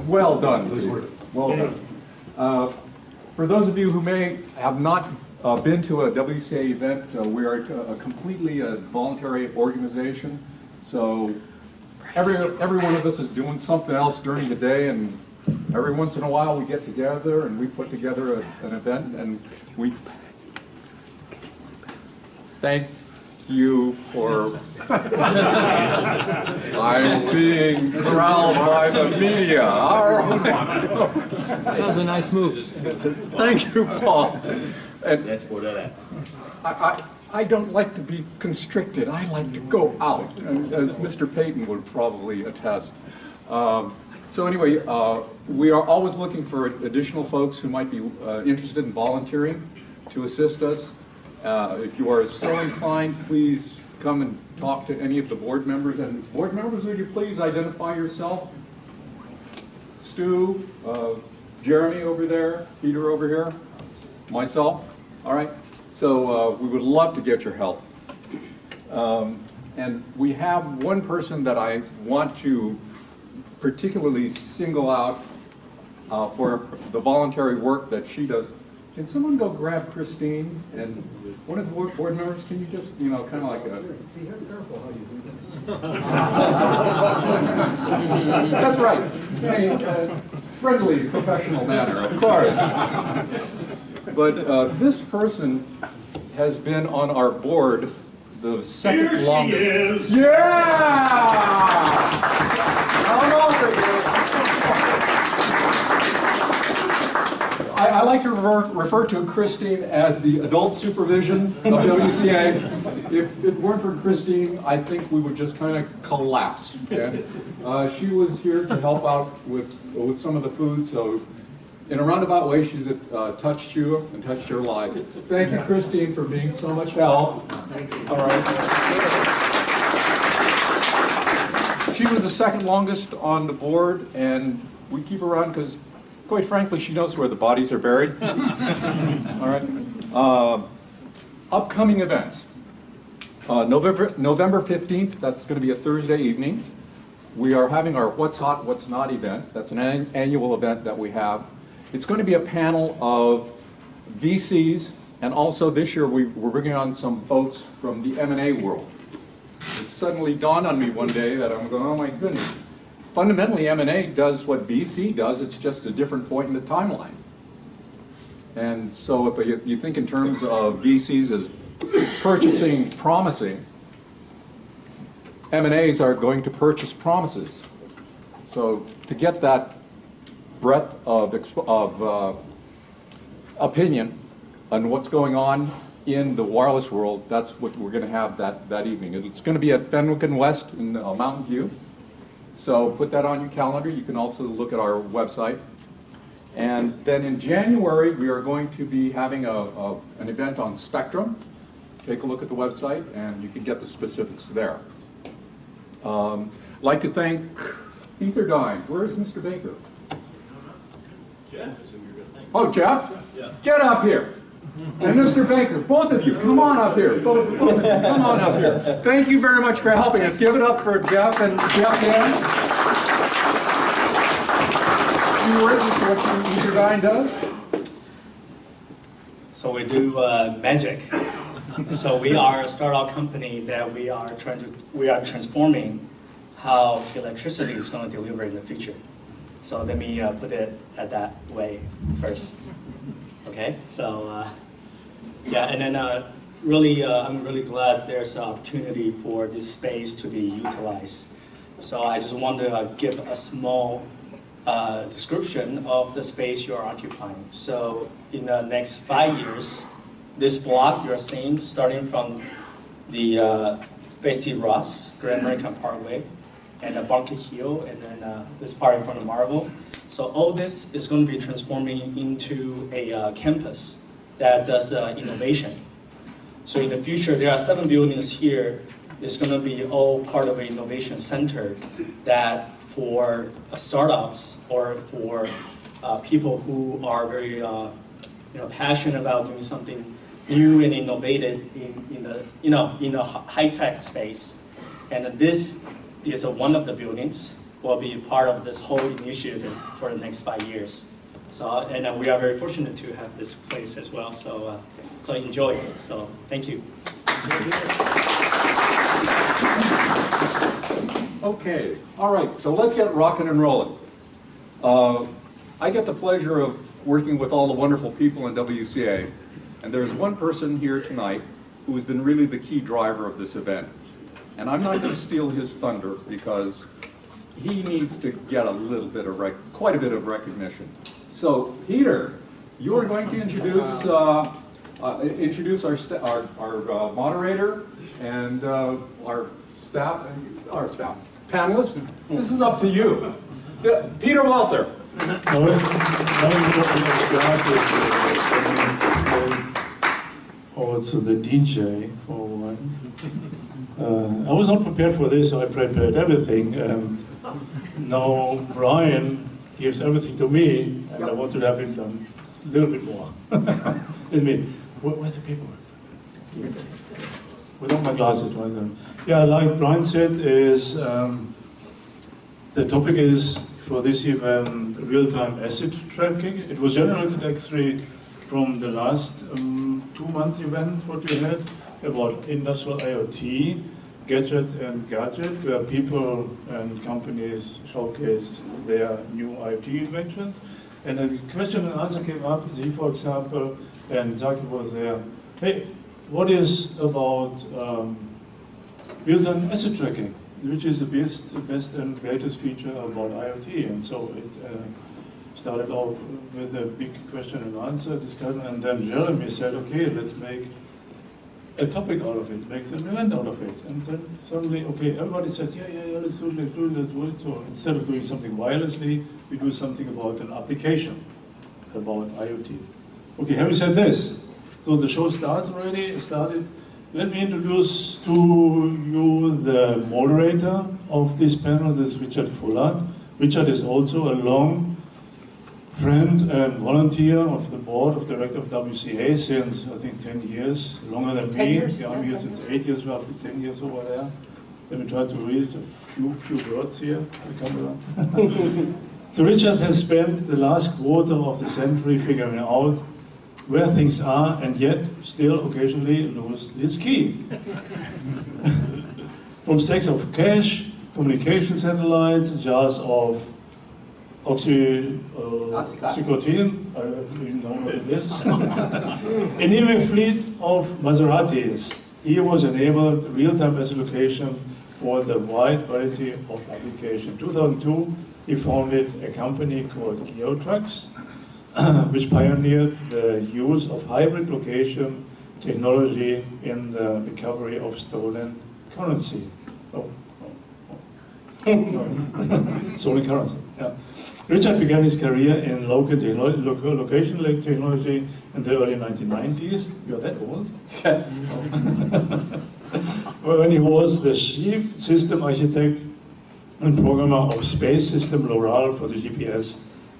Well done, Steve. Well done. For those of you who may have not been to a WCA event, we are a completely voluntary organization. So every one of us is doing something else during the day, and every once in a while we get together and we put together an event, and we thank you for I'm being corralled by the media. All right. That was a nice move. Thank you, Paul. And Let's go to that. I don't like to be constricted. I like to go out, and as Mr. Payton would probably attest. So anyway, we are always looking for additional folks who might be interested in volunteering to assist us. If you are so inclined, please come and talk to any of the board members. And board members, would you please identify yourself? Stu, Jeremy over there, Peter over here, myself. All right. So we would love to get your help. And we have one person that I want to particularly single out for the voluntary work that she does. Can someone go grab Christine and one of the board members? Can you just, you know, kind of like a... Be careful how you do that. That's right. In a friendly, professional manner, of course. But this person has been on our board the second longest. Here she is. Yeah! Come over here. I like to refer to Christine as the adult supervision of WCA. If it weren't for Christine, I think we would just kind of collapse. Okay? She was here to help out with some of the food, so in a roundabout way, she's touched you and touched your lives. Thank you, Christine, for being so much help. All right. She was the second longest on the board, and we keep her on because, quite frankly, she knows where the bodies are buried. All right. Upcoming events. November 15th, that's going to be a Thursday evening. We are having our What's Hot, What's Not event. That's an annual event that we have. It's going to be a panel of VCs, and also this year we're bringing on some folks from the M&A world. It suddenly dawned on me one day that I'm going, oh my goodness. Fundamentally, M&A does what VC does, it's just a different point in the timeline. And so if you think in terms of VCs as purchasing promising, M&As are going to purchase promises. So to get that breadth of opinion on what's going on in the wireless world, that's what we're going to have that evening. It's going to be at Fenwick and West in Mountain View. So put that on your calendar. You can also look at our website. And then in January, we are going to be having an event on Spectrum. Take a look at the website, and you can get the specifics there. I'd like to thank Etherdyne. Where is Mr. Baker? Jeff. Oh, Jeff? Yeah. Get up here. And Mr. Baker, both of you, come on up here. Both of you, come on up here. Thank you very much for helping us. Give it up for Jeff and Jeff Dan. Few words as to what Etherdyne does. So we do magic. So we are a startup company that we are transforming how electricity is going to deliver in the future. So let me put it at that way first. Okay, so yeah, and then really, I'm really glad there's an opportunity for this space to be utilized. So I just want to give a small description of the space you're occupying. So in the next 5 years, this block you're seeing, starting from the Bestie Ross, Grand American Parkway, and Bunker Hill, and then this part in front of Marvel. So all this is going to be transforming into a campus that does innovation. So in the future, there are 7 buildings here. It's going to be all part of an innovation center that for startups or for people who are very passionate about doing something new and innovative in the high-tech space. And this is one of the buildings. will be part of this whole initiative for the next 5 years. So, and we are very fortunate to have this place as well. So, so enjoy it. So, thank you. Okay, all right, so let's get rocking and rolling. I get the pleasure of working with all the wonderful people in WCA, and there's one person here tonight who has been really the key driver of this event. And I'm not going to steal his thunder because he needs to get a little bit of, quite a bit of recognition. So, Peter, you are going to introduce our moderator and our staff panelists. This is up to you. Peter Walther. Also the DJ for one. I was not prepared for this, so I prepared everything. Now Brian gives everything to me, and I want to have him done a little bit more. Let me. Where's the paperwork? Without my glasses, right there. Yeah, like Brian said, is the topic is for this event real-time asset tracking. It was generated actually from the last 2 months event what we had about industrial IoT, gadget, where people and companies showcased their new IoT inventions. And a question and answer came up, Z for example, and Zaki was there. Hey, what is about real-time asset tracking, which is the best and greatest feature about IoT? And so it started off with a big question and answer discussion, and then Jeremy said, okay, let's make a topic out of it, makes an event out of it. And then suddenly, okay, everybody says, yeah, let's do it. So instead of doing something wirelessly, we do something about an application, about IoT. Okay, having said this, so the show starts already, Let me introduce to you the moderator of this panel. This is Richard Fuller. Richard is also a long friend and volunteer of the board of director of WCA since, I think, 10 years, longer than 10 me. years? Yeah, I'm here since 8 years, roughly 10 years over there. Let me try to read a few words here. So Richard has spent the last quarter of the century figuring out where things are, and yet still occasionally lose his key. From stacks of cash, communication satellites, jars of oxycontin, I don't even know what it is, and even a fleet of Maseratis. He was enabled real-time asset location for the wide variety of applications. In 2002, he founded a company called GeoTrax, which pioneered the use of hybrid location technology in the recovery of stolen currency. Stolen currency, yeah. Richard began his career in location technology in the early 1990s. You're that old? When he was the chief system architect and programmer of Space System Loral for the GPS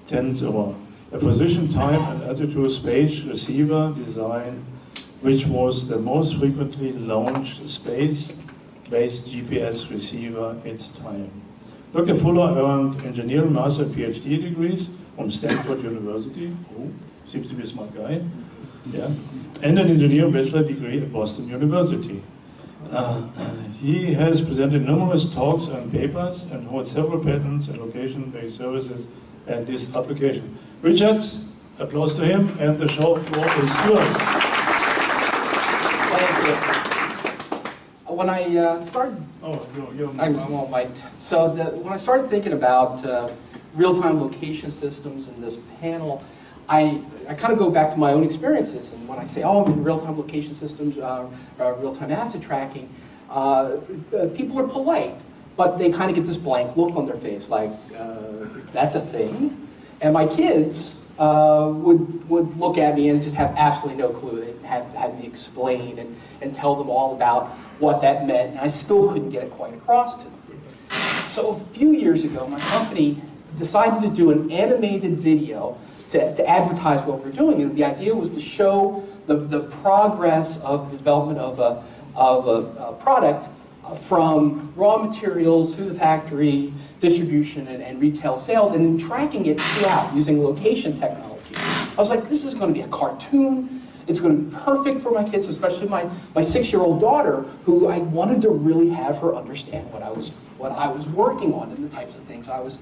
Tensor, a position, time, and altitude space receiver design, which was the most frequently launched space-based GPS receiver at its time. Dr. Fuller earned engineering master and PhD degrees from Stanford University, seems to be a smart guy, yeah, and an engineering bachelor degree at Boston University. He has presented numerous talks and papers and holds several patents and location-based services and this application. Richard, applause to him, and the show floor is yours. Thank you. When I started, I'm all mic'd. So when I started thinking about real-time location systems in this panel, I kind of go back to my own experiences. And when I say, oh, I'm in real-time location systems, real-time asset tracking, people are polite, but they kind of get this blank look on their face, like, that's a thing. And my kids would look at me and just have absolutely no clue. They had me explain and tell them all about what that meant, and I still couldn't get it quite across to them. So a few years ago, my company decided to do an animated video to advertise what we're doing, and the idea was to show the progress of the development of a product from raw materials through the factory, distribution, and retail sales, and then tracking it throughout using location technology. I was like, this is going to be a cartoon. It's going to be perfect for my kids, especially my 6-year-old daughter, who I wanted to really have her understand what I was working on and the types of things I was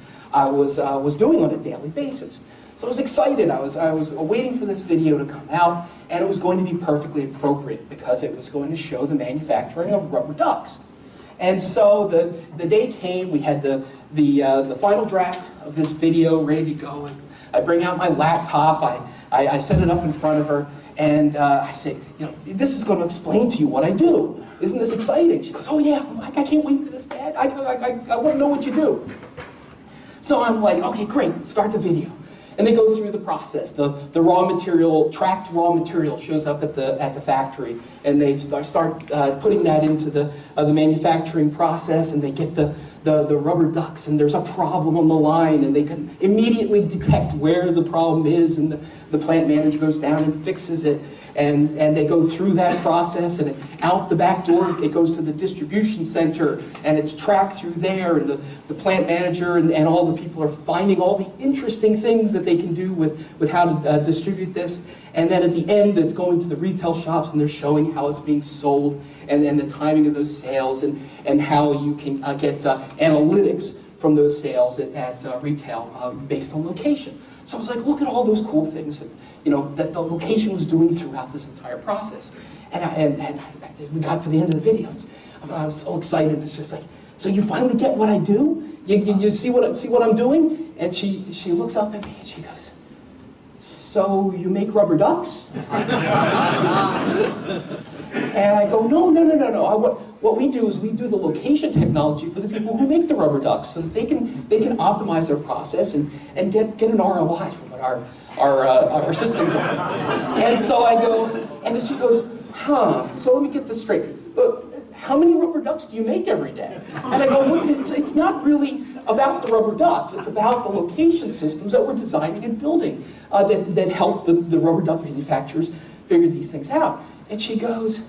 doing on a daily basis. So I was excited. I was waiting for this video to come out, and it was going to be perfectly appropriate because it was going to show the manufacturing of rubber ducks. And so the day came. We had the final draft of this video ready to go. And I bring out my laptop. I set it up in front of her. And I say, you know, this is going to explain to you what I do. Isn't this exciting? She goes, oh yeah, I can't wait for this, Dad. I want to know what you do. So I'm like, okay, great, start the video. And they go through the process. The raw material, tracked raw material shows up at the factory, and they start putting that into the manufacturing process, and they get the rubber ducks, and there's a problem on the line, and they can immediately detect where the problem is, and the plant manager goes down and fixes it, and they go through that process, and out the back door it goes to the distribution center, and it's tracked through there, and the plant manager and all the people are finding all the interesting things that they can do with how to distribute this, and then at the end it's going to the retail shops, and they're showing how it's being sold, and the timing of those sales, and how you can get analytics from those sales at retail based on location. So I was like, look at all those cool things that the location was doing throughout this entire process. And we got to the end of the video. I was so excited. It's just like, so you finally get what I do? You see what I'm doing? And she looks up at me and she goes, so you make rubber ducks? And I go, no. What we do is we do the location technology for the people who make the rubber ducks, so that they can optimize their process and get an ROI from what our systems are. And so I go, and then she goes, so let me get this straight. How many rubber ducks do you make every day? And I go, well, it's not really about the rubber ducks. It's about the location systems that we're designing and building that help the rubber duck manufacturers figure these things out. And she goes,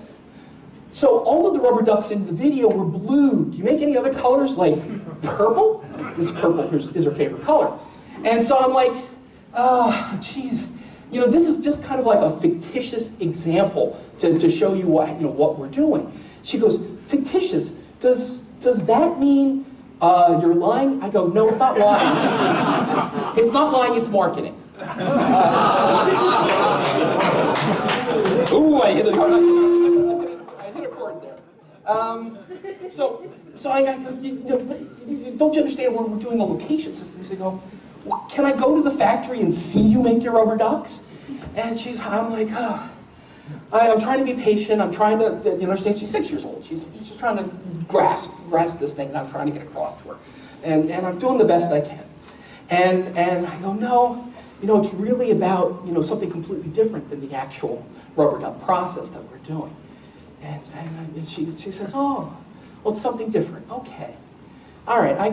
so all of the rubber ducks in the video were blue. Do you make any other colors, like purple? This purple is her favorite color. And so I'm like, oh, geez. You know, this is just kind of like a fictitious example to show you what we're doing. She goes, fictitious? Does that mean you're lying? I go, no, it's not lying. It's not lying, it's marketing. Ooh, I hit a chord there. So I go, don't you understand where we're doing the location systems? They go, well, can I go to the factory and see you make your rubber ducks? And I'm like, oh. I'm trying to be patient. I'm trying to understand. She's 6 years old. She's just trying to grasp this thing, and I'm trying to get across to her. And I'm doing the best I can. And I go, no, it's really about something completely different than the actual rubber duck process that we're doing. And she says, oh, well, it's something different. Okay. All right, I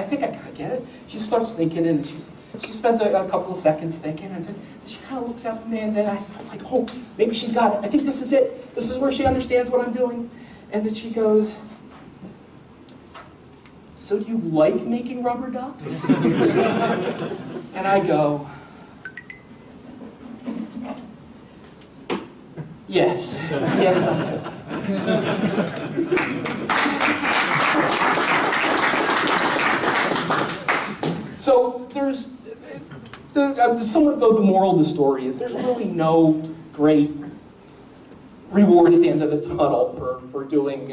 think I kind of get it. She starts thinking, and she spends a couple of seconds thinking, and then she kind of looks up at me, and then I'm like, oh, maybe she's got it. I think this is it. This is where she understands what I'm doing. And then she goes, so do you like making rubber ducks? And I go, yes. Yes, I do. So there's somewhat though the moral of the story is there's really no great reward at the end of the tunnel for doing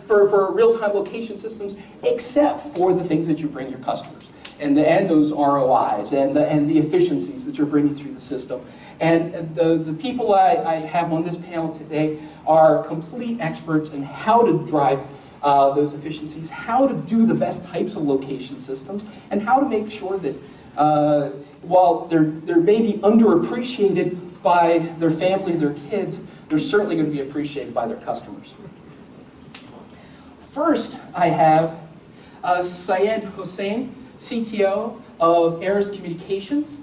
for real-time location systems, except for the things that you bring your customers and those ROIs and the efficiencies that you're bringing through the system. And the people I have on this panel today are complete experts in how to drive those efficiencies, how to do the best types of location systems, and how to make sure that while they're maybe underappreciated by their family, their kids, they're certainly going to be appreciated by their customers. First, I have Syed Hossain, CTO of Aeris Communications.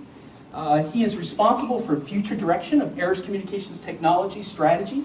He is responsible for future direction of Aeris Communications technology strategy.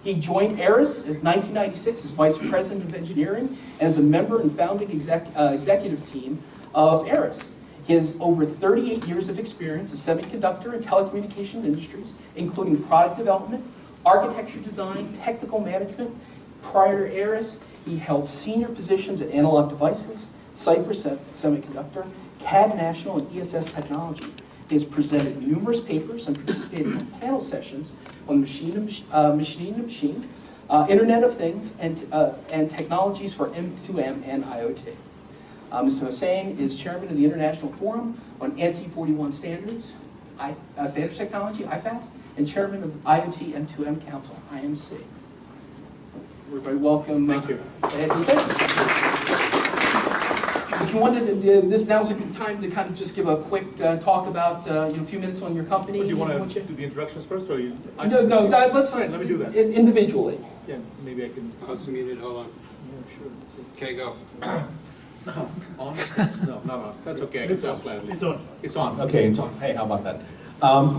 He joined ARIS in 1996 as Vice President of Engineering and as a member and founding executive team of ARIS. He has over 38 years of experience in semiconductor and telecommunication industries, including product development, architecture design, technical management. Prior to ARIS, he held senior positions at Analog Devices, Cypress Semiconductor, CAD National, and ESS Technology. He has presented numerous papers and participated in panel sessions on machine-to-machine, Internet of Things, and technologies for M2M and IoT. Mr. Hossain is chairman of the International Forum on ANSI 41 Standards, Standards Technology, IFAS, and chairman of IoT M2M Council, IMC. Everybody welcome. Thank you. Ed Hossain. If you wanted to, now's a good time to kind of just give a quick talk about, a few minutes on your company. Do you want to do the introductions first, or you? No, let's Fine, let me do that. Individually. Yeah, maybe I can. I was muted, hold on. Yeah, sure. Okay, go. On? No, that's okay. I can talk loudly. It's on. It's on. Okay, it's on. Hey, how about that?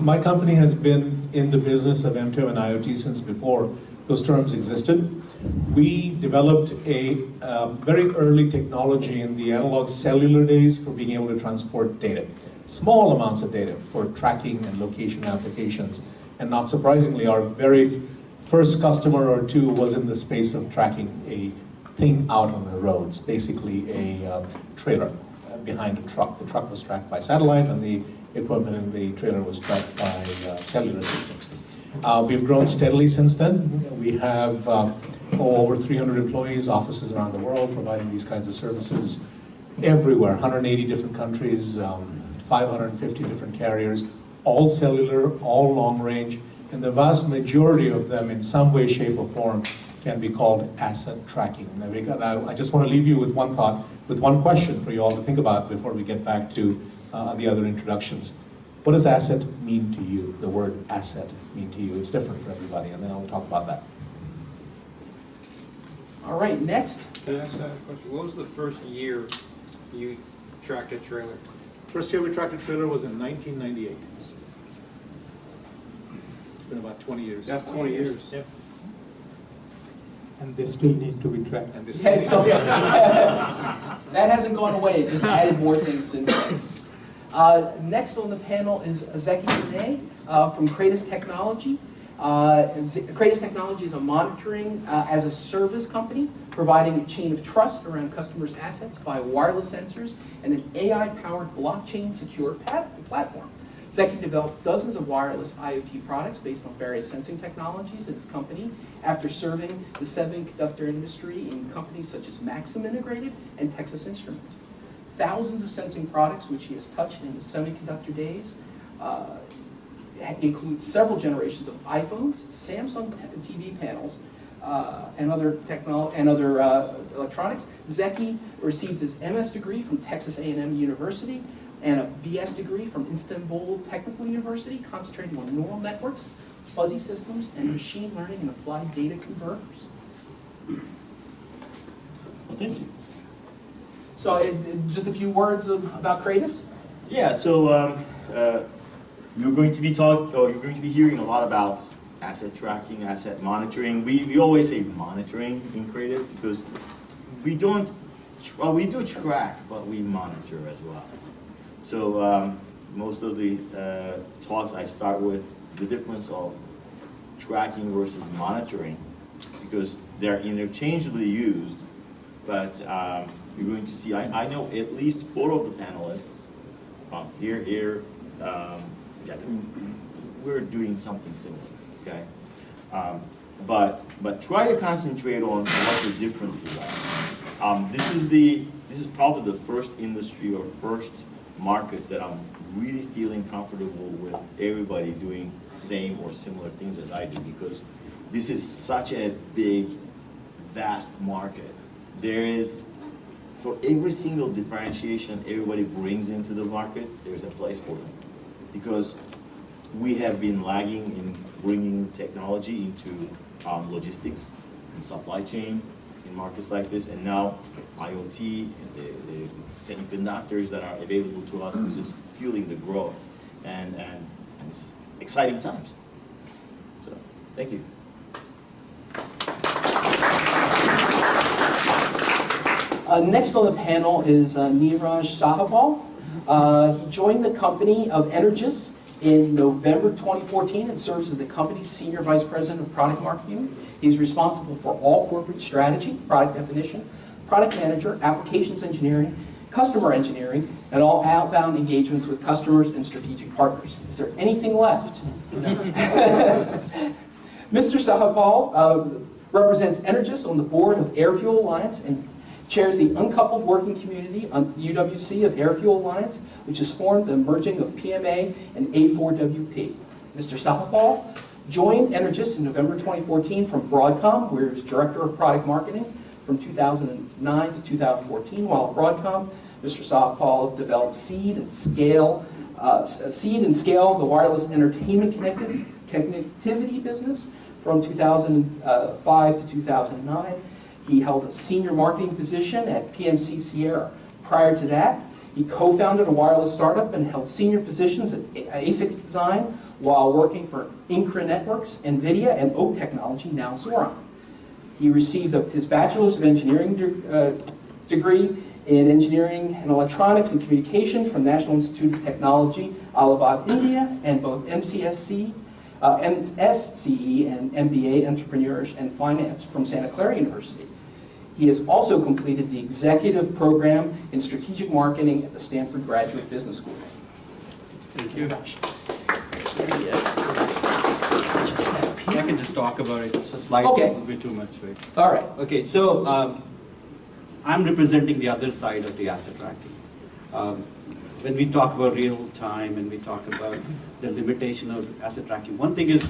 My company has been in the business of M2M and IoT since before those terms existed. We developed a very early technology in the analog cellular days for being able to transport data. Small amounts of data for tracking and location applications. And not surprisingly, our very first customer or two was in the space of tracking a thing out on the roads, basically a trailer behind a truck. The truck was tracked by satellite and the equipment in the trailer was tracked by cellular systems. We've grown steadily since then. We have over 300 employees, offices around the world providing these kinds of services everywhere, 180 different countries, 550 different carriers, all cellular, all long range, and the vast majority of them in some way, shape, or form can be called asset tracking. Now, I just want to leave you with one thought, with one question for you all to think about before we get back to the other introductions. What does asset mean to you? The word asset mean to you? It's different for everybody, and then I'll talk about that. All right, next. Can I ask that question? What was the first year you tracked a trailer? First year we tracked a trailer was in 1998. It's been about 20 years. That's 20 years. Yep. And they still need to be tracked. And this Okay, so that hasn't gone away, it just added more things since then. Next on the panel is Zeki Renee from Kratos Technology. Kratos Technology is a monitoring as a service company, providing a chain of trust around customers' assets by wireless sensors and an AI-powered blockchain secure platform. Zeki developed dozens of wireless IoT products based on various sensing technologies in its company after serving the semiconductor industry in companies such as Maxim Integrated and Texas Instruments. Thousands of sensing products which he has touched in the semiconductor days include several generations of iPhones, Samsung TV panels, and other electronics. Zeki received his MS degree from Texas A&M University and a BS degree from Istanbul Technical University, concentrating on neural networks, fuzzy systems, and machine learning and applied data converters. Well, thank you. So just a few words about Kratos? Yeah, so you're going to be hearing a lot about asset tracking, asset monitoring. We always say monitoring in Kratos because we do track, but we monitor as well. So most of the talks I start with the difference of tracking versus monitoring because they're interchangeably used, but you're going to see, I know at least 4 of the panelists here, we're doing something similar, okay? But try to concentrate on what the differences are. This is probably the first industry or first market that I'm really feeling comfortable with everybody doing same or similar things as I do because this is such a big, vast market. There is, for every single differentiation everybody brings into the market, there's a place for them. Because we have been lagging in bringing technology into logistics and supply chain in markets like this, and now IoT and the semiconductors that are available to us is just fueling the growth, and it's exciting times. So, thank you. Next on the panel is Neeraj Sahabal. He joined the company of Energous in November 2014 and serves as the company's Senior Vice President of Product Marketing. He's responsible for all corporate strategy, product definition, product manager, applications engineering, customer engineering, and all outbound engagements with customers and strategic partners. Is there anything left? Mr. Sahabal represents Energous on the board of Airfuel Alliance and chairs the Uncoupled Working Community on UWC of Airfuel Alliance, which has formed the merging of PMA and A4WP. Mr. Sahabal joined Energous in November 2014 from Broadcom, where he was Director of Product Marketing from 2009 to 2014. While at Broadcom, Mr. Sahabal developed seed and scale the wireless entertainment connectivity business from 2005 to 2009. He held a senior marketing position at PMC Sierra. Prior to that, he co-founded a wireless startup and held senior positions at ASICS Design while working for Incra Networks, NVIDIA, and Oak Technology, now Zoran. He received his Bachelor's of Engineering degree in Engineering and Electronics and Communication from National Institute of Technology, Allahabad, India, and both MSCE and MBA Entrepreneurs and Finance from Santa Clara University. He has also completed the executive program in strategic marketing at the Stanford Graduate Business School. Thank you. I can just talk about it. It's a slide Okay. will be too much, right? All right. Okay, so I'm representing the other side of the asset tracking. When we talk about real time and we talk about the limitation of asset tracking, one thing is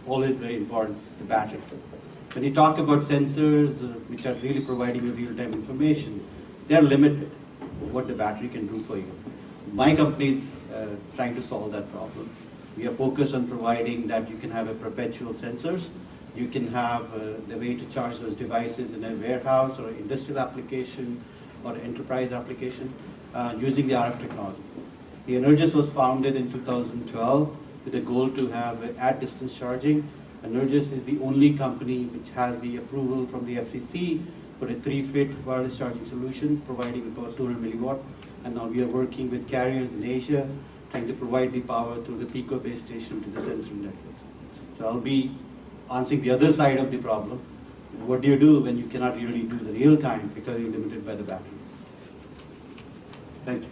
always very important, the battery. When you talk about sensors which are really providing you real-time information, they're limited what the battery can do for you. My company is trying to solve that problem. We are focused on providing that you can have a perpetual sensors, you can have the way to charge those devices in a warehouse or industrial application or enterprise application using the RF technology. The Energous was founded in 2012 with a goal to have at-distance charging. Energous is the only company which has the approval from the FCC for a 3-fit wireless charging solution providing about 200 milliwatt. And now we are working with carriers in Asia trying to provide the power through the Pico base station to the sensor network. So I'll be answering the other side of the problem. What do you do when you cannot really do the real time because you're limited by the battery? Thank you.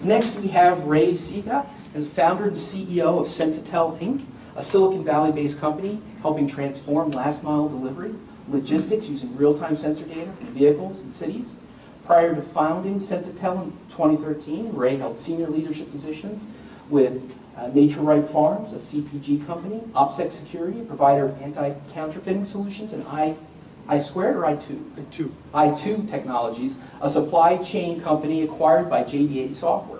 Next, we have Ray Sika, as founder and CEO of Sensitel Inc., a Silicon Valley-based company helping transform last-mile delivery, logistics using real-time sensor data from vehicles and cities. Prior to founding Sensitel in 2013, Ray held senior leadership positions with Nature Right Farms, a CPG company, OPSEC Security, a provider of anti-counterfeiting solutions, and I squared or I2? I2 Technologies, a supply chain company acquired by JD Software.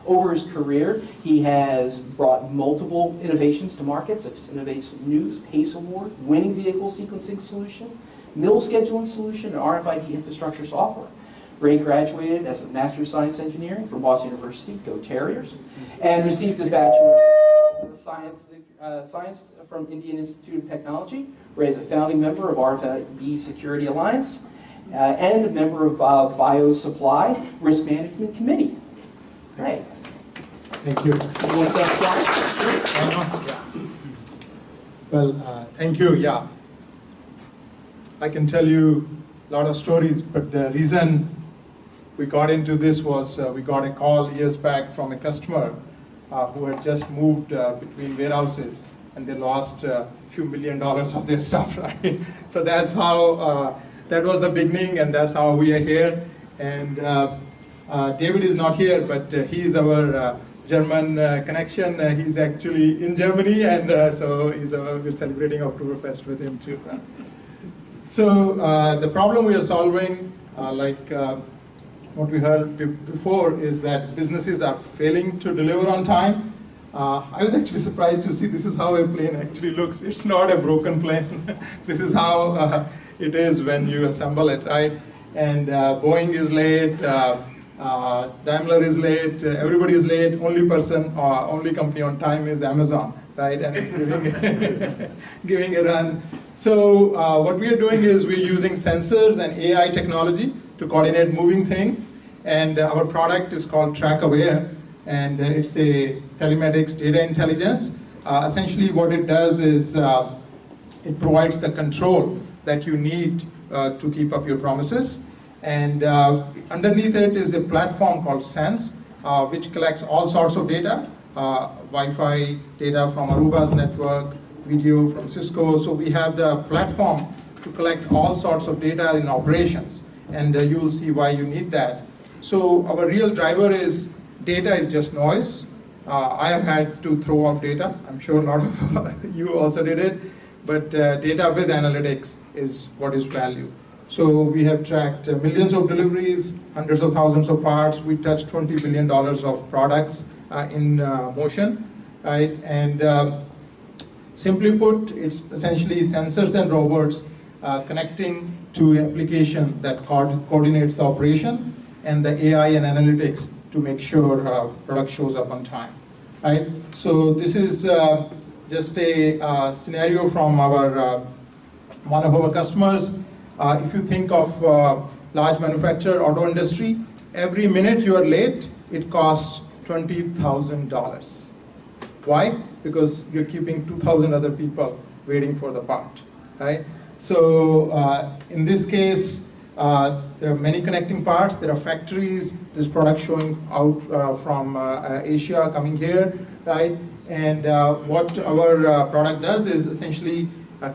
Over his career, he has brought multiple innovations to market, such as Innovates News, PACE Award, winning vehicle sequencing solution, mill scheduling solution, and RFID infrastructure software. Ray graduated as a Master of Science Engineering from Boston University, go Terriers, and received his Bachelor of Science from Indian Institute of Technology. Ray is a founding member of RFID Security Alliance and a member of BioSupply Risk Management Committee. Ray. Thank you. You want to thank slides? Well, thank you, yeah. I can tell you a lot of stories, but the reason we got into this was we got a call years back from a customer who had just moved between warehouses and they lost a few $1 million of their stuff, right? So that's how, that was the beginning and that's how we are here. And David is not here, but he is our German connection. He's actually in Germany, and so we're celebrating Oktoberfest with him too. So the problem we are solving, like what we heard before, is that businesses are failing to deliver on time. I was actually surprised to see this is how a plane actually looks. It's not a broken plane. This is how it is when you assemble it, right? And Boeing is late. Daimler is late, everybody is late, only company on time is Amazon. right? And it's giving a run. So what we are doing is we're using sensors and AI technology to coordinate moving things. And our product is called TrackAware, and it's a telematics data intelligence. Essentially what it does is it provides the control that you need to keep up your promises. And underneath it is a platform called Sense, which collects all sorts of data, Wi-Fi data from Aruba's network, video from Cisco. So we have the platform to collect all sorts of data in operations, and you will see why you need that. So our real driver is data is just noise. I have had to throw out data. I'm sure a lot of you also did it, but data with analytics is what is value. So we have tracked millions of deliveries, hundreds of thousands of parts. We touched $20 billion of products in motion, right? And simply put, it's essentially sensors and robots connecting to an application that coordinates the operation and the AI and analytics to make sure product shows up on time, right? So this is just a scenario from our one of our customers. If you think of large manufacturer, auto industry, every minute you are late, it costs $20,000. Why? Because you're keeping 2,000 other people waiting for the part, right? So in this case, there are many connecting parts. There are factories. There's products showing out from Asia coming here, right? And what our product does is essentially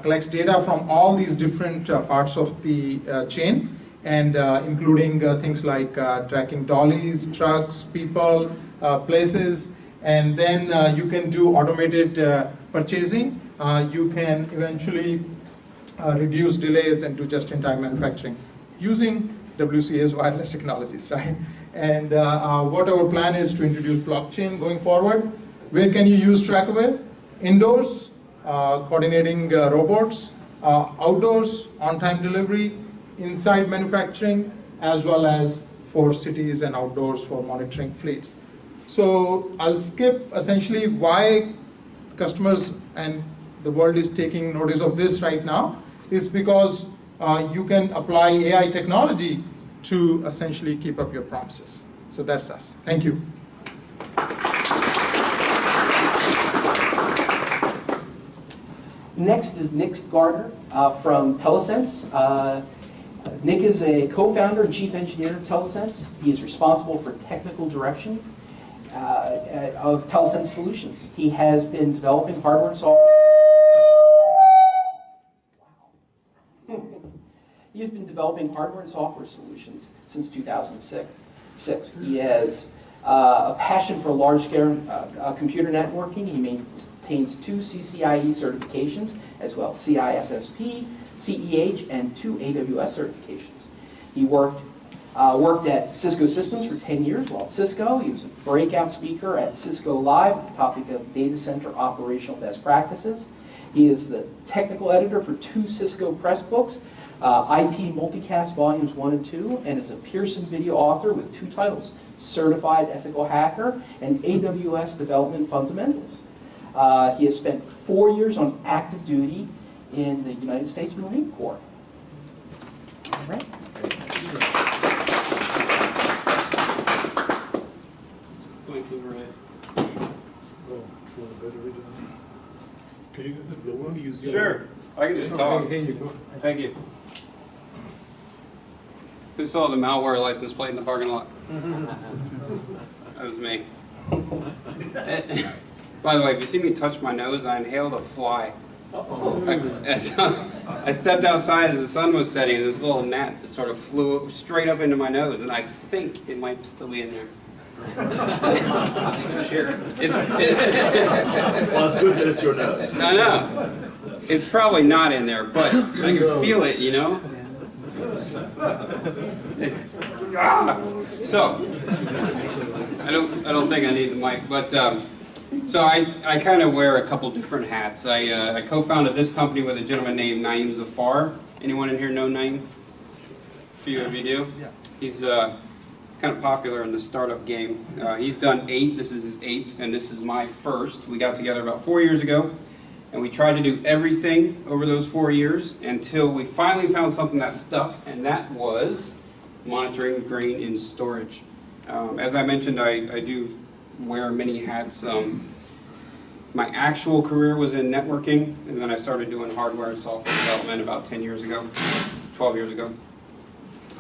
collects data from all these different parts of the chain, and including things like tracking dollies, trucks, people, places, and then you can do automated purchasing. You can eventually reduce delays and do just-in-time manufacturing using WCA's wireless technologies, right? And what our plan is to introduce blockchain going forward. Where can you use TrackAware? Indoors, coordinating robots, outdoors, on-time delivery, inside manufacturing, as well as for cities and outdoors for monitoring fleets. So I'll skip essentially why customers and the world is taking notice of this right now is because you can apply AI technology to essentially keep up your promises. So that's us. Thank you. Next is Nick Gardner from Telesense. Nick is a co-founder and chief engineer of Telesense. He is responsible for technical direction of Telesense solutions. He has been developing hardware and software. He has been developing hardware and software solutions since 2006. He has a passion for large-scale computer networking. He maintains 2 CCIE certifications, as well as CISSP, CEH, and 2 AWS certifications. He worked at Cisco Systems for 10 years while at Cisco. He was a breakout speaker at Cisco Live with the topic of data center operational best practices. He is the technical editor for 2 Cisco press books, IP Multicast Volumes 1 and 2, and is a Pearson video author with 2 titles, Certified Ethical Hacker and AWS Development Fundamentals. He has spent 4 years on active duty in the United States Marine Corps. All right. Blinking red. Can you get the blue one? Use your Sure, I can just talk. Here you go. Thank you. Who saw the malware license plate in the parking lot? That was me. By the way, if you see me touch my nose, I inhaled a fly. I stepped outside as the sun was setting, and this little gnat just sort of flew straight up into my nose, and I think it might still be in there. Thanks for sharing. Well, it's good that it's your nose. I know. It's probably not in there, but I can feel it, you know? So, I don't think I need the mic, but so I kind of wear a couple different hats. I co-founded this company with a gentleman named Naeem Zafar. Anyone in here know Naeem? A few of you do. Yeah. He's kind of popular in the startup game. He's done 8, this is his 8th, and this is my first. We got together about 4 years ago, and we tried to do everything over those 4 years until we finally found something that stuck, and that was monitoring grain in storage. As I mentioned, I do wear many hats. My actual career was in networking, and then I started doing hardware and software development about 10 years ago, 12 years ago.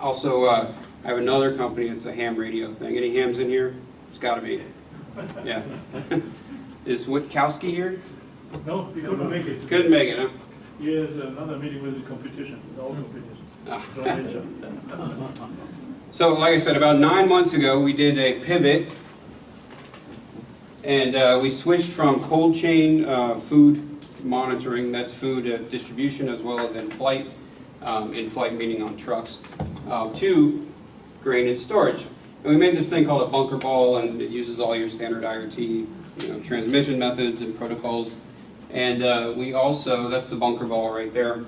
Also, I have another company, it's a ham radio thing. Any hams in here? It's gotta be. Yeah. Is Witkowski here? No, he couldn't make it. Couldn't make it, huh? He has another meeting with the competition, with all competition. So, like I said, about 9 months ago, we did a pivot, and we switched from cold chain food monitoring, that's food distribution as well as in-flight meaning on trucks, to grain and storage. And we made this thing called a bunker ball, and it uses all your standard IoT transmission methods and protocols. And we also, that's the bunker ball right there.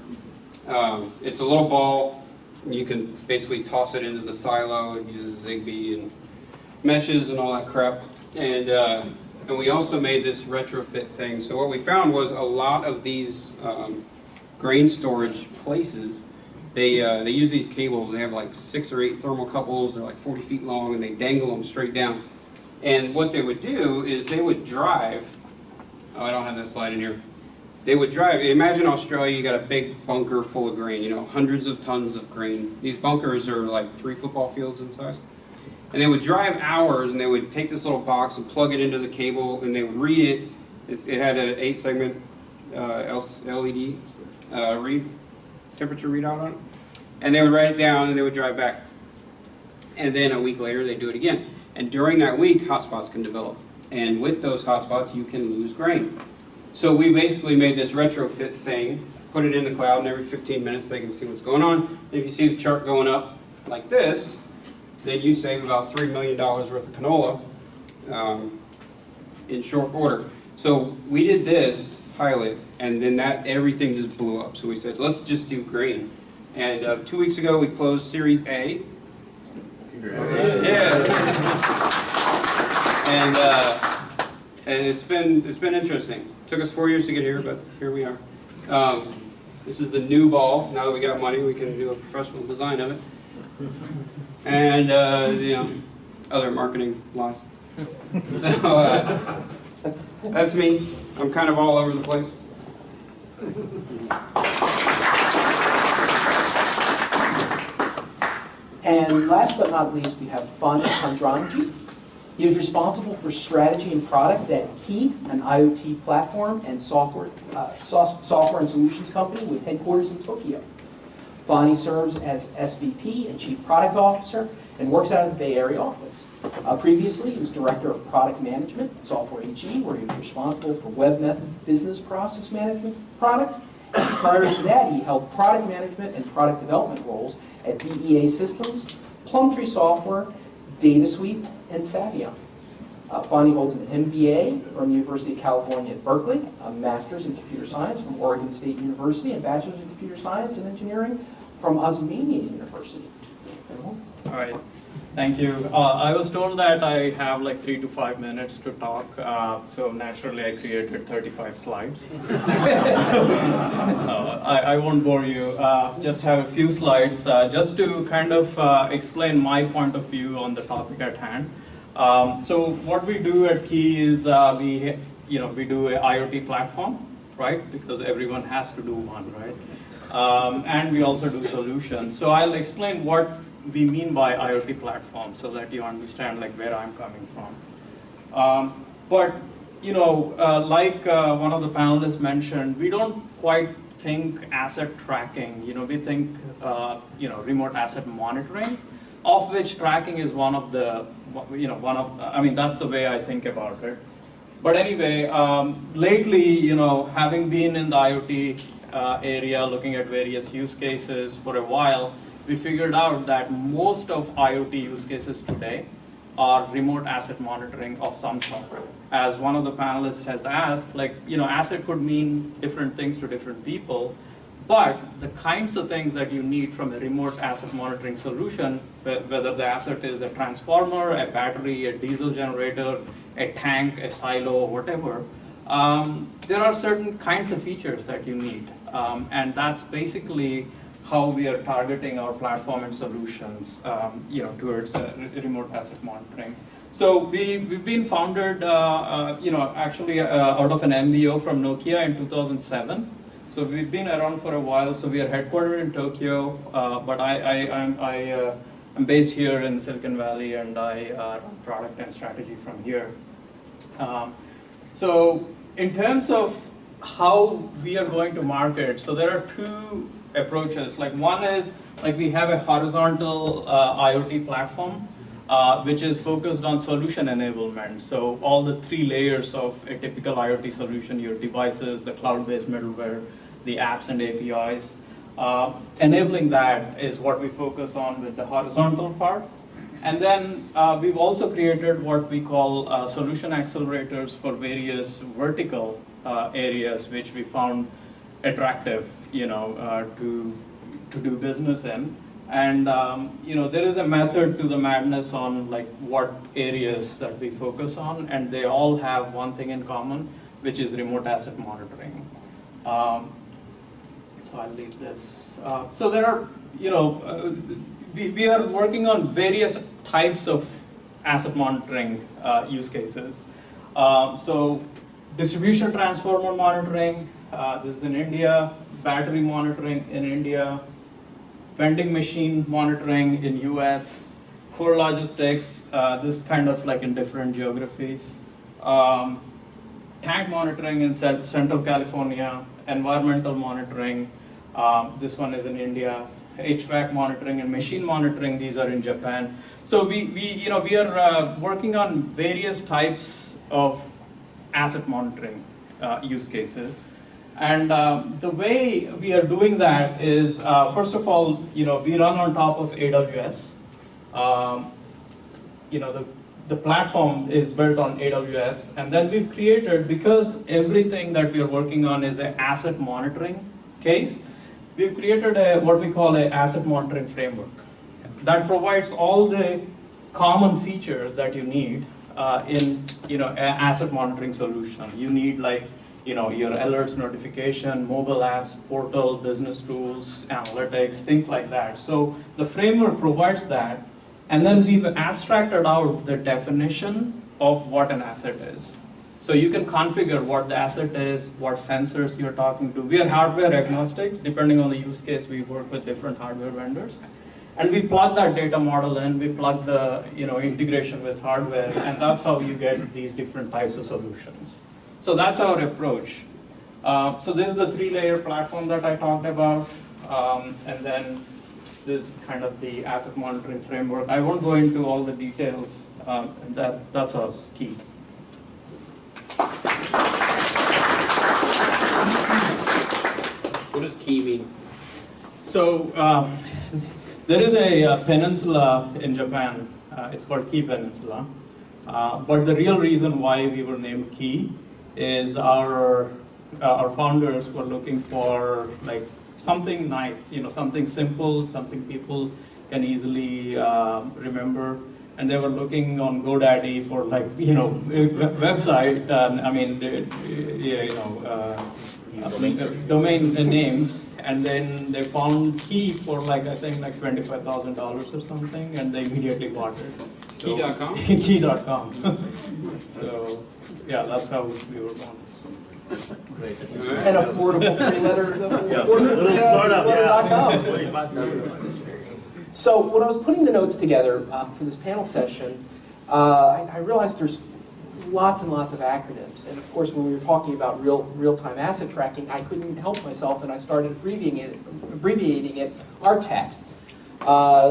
It's a little ball. You can basically toss it into the silo. It uses Zigbee and meshes and all that crap. And we also made this retrofit thing. So what we found was a lot of these grain storage places, they use these cables. They have like 6 or 8 thermocouples. They're like 40 feet long, and they dangle them straight down. And what they would do is they would drive. Oh, I don't have that slide in here. They would drive. Imagine Australia. You got a big bunker full of grain. Hundreds of tons of grain. These bunkers are like 3 football fields in size. And they would drive hours, and they would take this little box and plug it into the cable, and they would read it. It had an 8-segment LED read, temperature readout on it. And they would write it down, and they would drive back. And then a week later, they'd do it again. And during that week, hotspots can develop. And with those hotspots, you can lose grain. So we basically made this retrofit thing, put it in the cloud, and every 15 minutes they can see what's going on. And if you see the chart going up like this, then you save about $3 million worth of canola in short order. So we did this pilot, and then everything just blew up. So we said, let's just do grain. And 2 weeks ago, we closed Series A. Congrats. Yeah. And it's been interesting. It took us 4 years to get here, but here we are. This is the new ball. Now that we got money, we can do a professional design of it. And other marketing lies. So that's me. I'm kind of all over the place. And last but not least, we have Fani Pandranji. He is responsible for strategy and product at Key, an IoT platform and software and solutions company with headquarters in Tokyo. Fani serves as SVP and Chief Product Officer and works out of the Bay Area office. Previously, he was Director of Product Management at Software AG, where he was responsible for web method business process management products. And prior to that, he held product management and product development roles at BEA Systems, Plumtree Software, DataSuite, and Savion. Fani holds an MBA from the University of California at Berkeley, a Master's in Computer Science from Oregon State University, and Bachelor's in Computer Science and Engineering from Osmania University. All right, thank you. I was told that I have like 3 to 5 minutes to talk, so naturally I created 35 slides. I won't bore you, just have a few slides just to kind of explain my point of view on the topic at hand. So what we do at Key is we do an IoT platform, right? Because everyone has to do one, right? And we also do solutions. So I'll explain what we mean by IoT platform so that you understand like where I'm coming from. But like one of the panelists mentioned, we don't quite think asset tracking. We think remote asset monitoring, of which tracking is one of the that's the way I think about it. But anyway, lately, having been in the IoT area, looking at various use cases for a while, we figured out that most of IoT use cases today are remote asset monitoring of some sort. As one of the panelists has asked, asset could mean different things to different people, But the kinds of things that you need from a remote asset monitoring solution, whether the asset is a transformer, a battery, a diesel generator, a tank, a silo, whatever, there are certain kinds of features that you need. And that's basically how we are targeting our platform and solutions towards remote asset monitoring. So we've been founded actually out of an MBO from Nokia in 2007. So we've been around for a while. So we are headquartered in Tokyo, but I'm based here in Silicon Valley, and I run product and strategy from here. So in terms of how we are going to market, so there are two approaches. Like one is, like we have a horizontal IoT platform, which is focused on solution enablement. So all the three layers of a typical IoT solution, your devices, the cloud-based middleware, the apps and APIs. Enabling that is what we focus on with the horizontal part. And then we've also created what we call solution accelerators for various vertical areas, which we found attractive, to do business in. And there is a method to the madness on like what areas that we focus on, and they all have one thing in common, which is remote asset monitoring. So I'll leave this. So there are, we are working on various types of asset monitoring use cases. So distribution transformer monitoring, this is in India, battery monitoring in India, vending machine monitoring in US, core logistics, this kind of like in different geographies, tank monitoring in Central California, environmental monitoring, this one is in India, HVAC monitoring and machine monitoring, these are in Japan. So we are working on various types of asset monitoring use cases. And the way we are doing that is, first of all, we run on top of AWS. The platform is built on AWS, and then we've created, because everything that we are working on is an asset monitoring case, we've created what we call an asset monitoring framework that provides all the common features that you need in an asset monitoring solution. You need like your alerts, notification, mobile apps, portal, business tools, analytics, things like that. So the framework provides that. And then we've abstracted out the definition of what an asset is. So you can configure what the asset is, what sensors you're talking to. We are hardware agnostic. Depending on the use case, we work with different hardware vendors. And we plug that data model in, we plug the integration with hardware, and that's how you get these different types of solutions. So that's our approach. So this is the three-layer platform that I talked about. And then this is kind of the asset monitoring framework. I won't go into all the details. That's our key. What does key mean? So there is a peninsula in Japan. It's called Kii Peninsula. But the real reason why we were named Kii is our founders were looking for like something nice, something simple, something people can easily remember. And they were looking on GoDaddy for like, website, domain names. And then they found Kii for like, I think like $25,000 or something, and they immediately bought it. So, Kii.com? Kii.com. So, yeah, that's how we were born. Great. And affordable three-letter. So when I was putting the notes together for this panel session, I realized there's lots and lots of acronyms. And of course, when we were talking about real-time asset tracking, I couldn't help myself, and I started abbreviating it RTAT.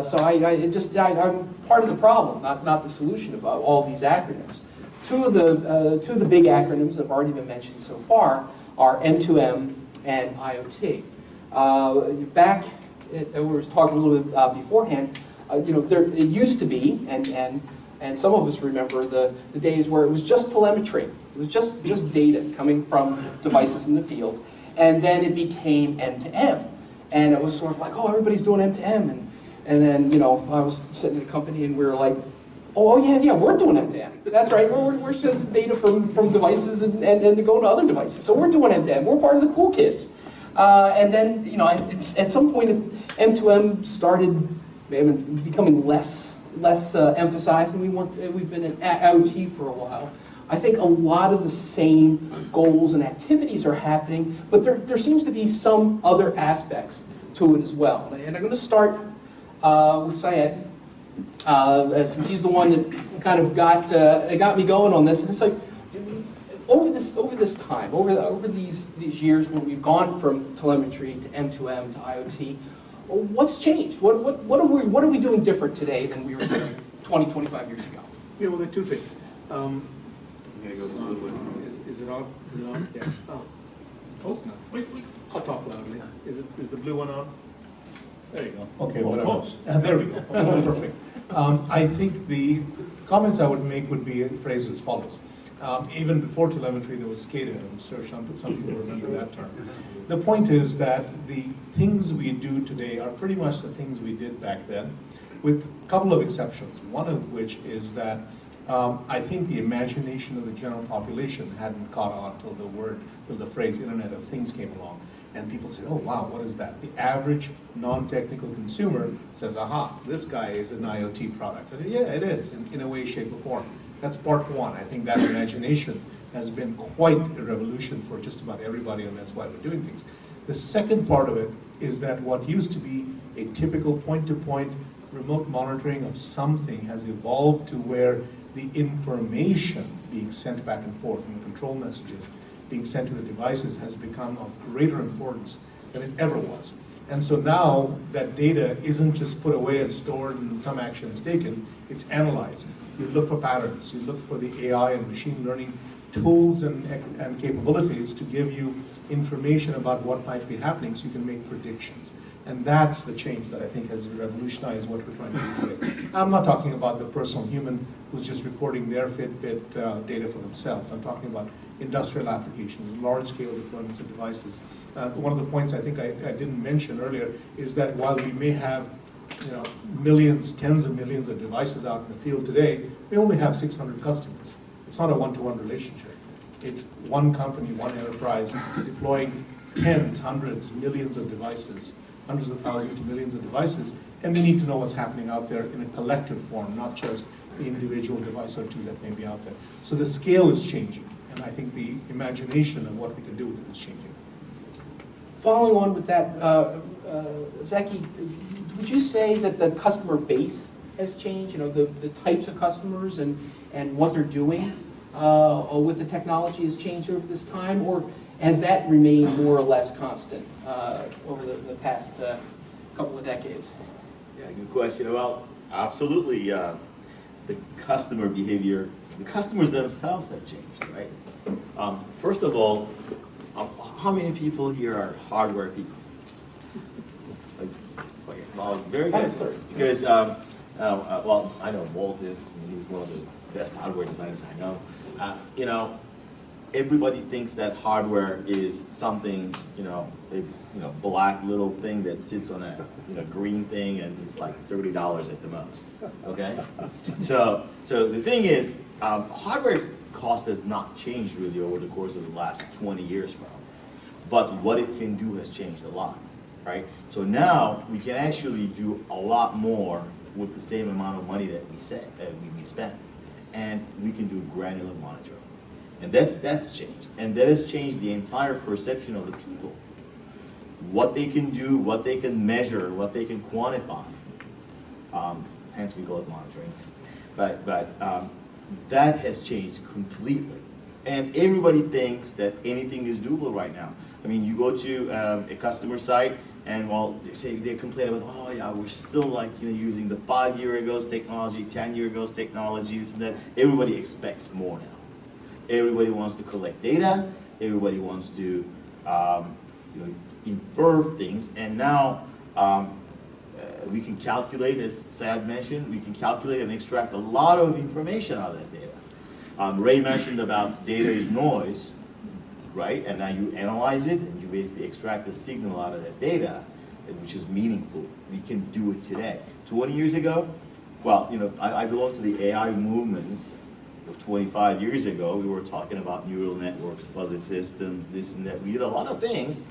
So I'm part of the problem, not the solution of all these acronyms. Two of the big acronyms that have already been mentioned so far are M2M and IoT. Back, we were talking a little bit beforehand, it used to be, and some of us remember the days where it was just telemetry. It was just data coming from devices in the field. and then it became M2M. And it was sort of like, oh, everybody's doing M2M. And then, you know, I was sitting in a company and we were like, oh yeah, we're doing M2M. That's right, we're sending data from devices and going to other devices. So we're doing M2M, we're part of the cool kids. And then, you know, at some point, M2M started becoming less emphasized, and we've been in IoT for a while. I think a lot of the same goals and activities are happening, but there seems to be some other aspects to it as well. And I'm going to start with Syed, since he's the one that kind of got me going on this. And it's like, over this time, over these years when we've gone from telemetry to M2M to IoT, what's changed? What are we doing different today than we were doing 20, 25 years ago? Yeah, well, there are two things. Is it on? Is it on? Yeah. Oh, close enough. I'll talk loudly. Is the blue one on? There you go. Okay, whatever. There we go. Perfect. I think the comments I would make would be phrased as follows. Even before telemetry, there was SCADA. I'm sure some people remember that term. The point is that the things we do today are pretty much the things we did back then, with a couple of exceptions. One of which is that I think the imagination of the general population hadn't caught on till the phrase Internet of Things came along. And people said, oh wow, what is that? The average non-technical consumer says, aha, this guy is an IoT product. And yeah, it is, in a way, shape, or form. That's part one. I think that imagination has been quite a revolution for just about everybody, and that's why we're doing things. The second part of it is that what used to be a typical point-to-point remote monitoring of something has evolved to where the information being sent back and forth and the control messages being sent to the devices has become of greater importance than it ever was. And so now that data isn't just put away and stored and some action is taken, it's analyzed. You look for patterns, you look for the AI and machine learning tools and capabilities to give you information about what might be happening so you can make predictions. And that's the change that I think has revolutionized what we're trying to do today. I'm not talking about the personal human who's just recording their Fitbit data for themselves. I'm talking about industrial applications, large-scale deployments of devices. One of the points I think I didn't mention earlier is that while we may have millions, tens of millions of devices out in the field today, we only have 600 customers. It's not a one-to-one relationship. It's one company, one enterprise deploying tens, hundreds, millions of devices, hundreds of thousands to millions of devices, and they need to know what's happening out there in a collective form, not just the individual device or two that may be out there. So the scale is changing, and I think the imagination of what we can do with it is changing. Following on with that, Zaki, would you say that the customer base has changed? The types of customers and what they're doing with the technology has changed over this time, or has that remained more or less constant over the past couple of decades? Yeah, good question. Well, absolutely. The customer behavior, the customers themselves have changed, right? First of all, how many people here are hardware people? Okay, well, very good. Because, well, I know Walt is, he's one of the best hardware designers I know. Everybody thinks that hardware is something, a black little thing that sits on a green thing, and it's like $30 at the most. Okay, so the thing is, hardware cost has not changed really over the course of the last 20 years, probably. But what it can do has changed a lot, right? So now we can actually do a lot more with the same amount of money that we spend, and we can do granular monitoring. And that's changed. And that has changed the entire perception of the people. What they can do, what they can measure, what they can quantify. Hence we call it monitoring. But that has changed completely. And everybody thinks that anything is doable right now. I mean, you go to a customer site, and they complain about, oh yeah, we're still using the 5-year ago's technology, 10-year ago's technologies, and that everybody expects more now. Everybody wants to collect data. Everybody wants to infer things. And now we can calculate, as Syed mentioned, we can calculate and extract a lot of information out of that data. Ray mentioned about data is noise, right? And now you analyze it and you basically extract the signal out of that data, which is meaningful. We can do it today. 20 years ago, well, you know, I belong to the AI movements of 25 years ago. We were talking about neural networks, fuzzy systems, this and that. We did a lot of things.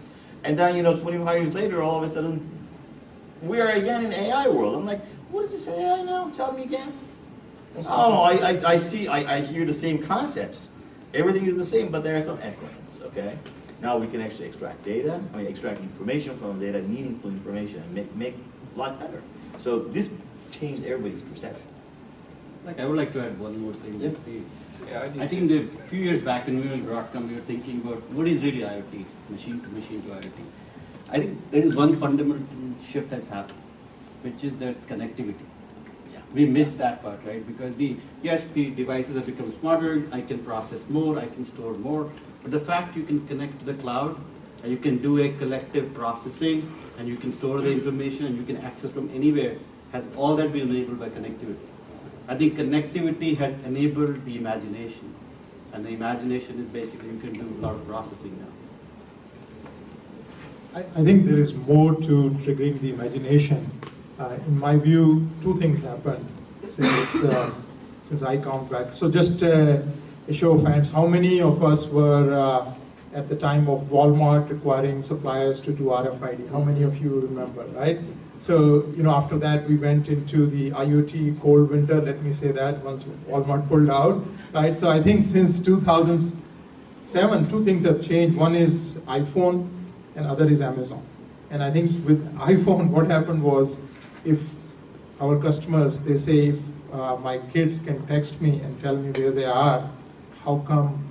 And then, you know, 25 years later, all of a sudden, we are again in AI world. I'm like, what is this AI now? Tell me again. Oh, I see, I hear the same concepts. Everything is the same, but there are some echoes, okay? Now we can actually extract data, extract information from data, meaningful information, and make life better. So this changed everybody's perception. Like, I would like to add one more thing. Yep. I think a few years back when we were in Broadcom, we were thinking about what is really IoT, machine to IoT. I think there is one fundamental shift has happened, which is that connectivity. We missed that part, right? Because yes, the devices have become smarter, I can process more, I can store more, but the fact you can connect to the cloud, and you can do a collective processing, and you can store the information, and you can access from anywhere, has all that been enabled by connectivity. I think connectivity has enabled the imagination, and the imagination is basically you can do a lot of processing now. I think there is more to triggering the imagination. In my view, two things happened since I count back. So just a show of hands, how many of us were at the time of Walmart requiring suppliers to do RFID? How many of you remember, right? So, you know, after that we went into the IoT cold winter, let me say that, once Walmart pulled out, right? So I think since 2007, two things have changed. One is iPhone and other is Amazon. And I think with iPhone, what happened was, if our customers, they say, if my kids can text me and tell me where they are, how come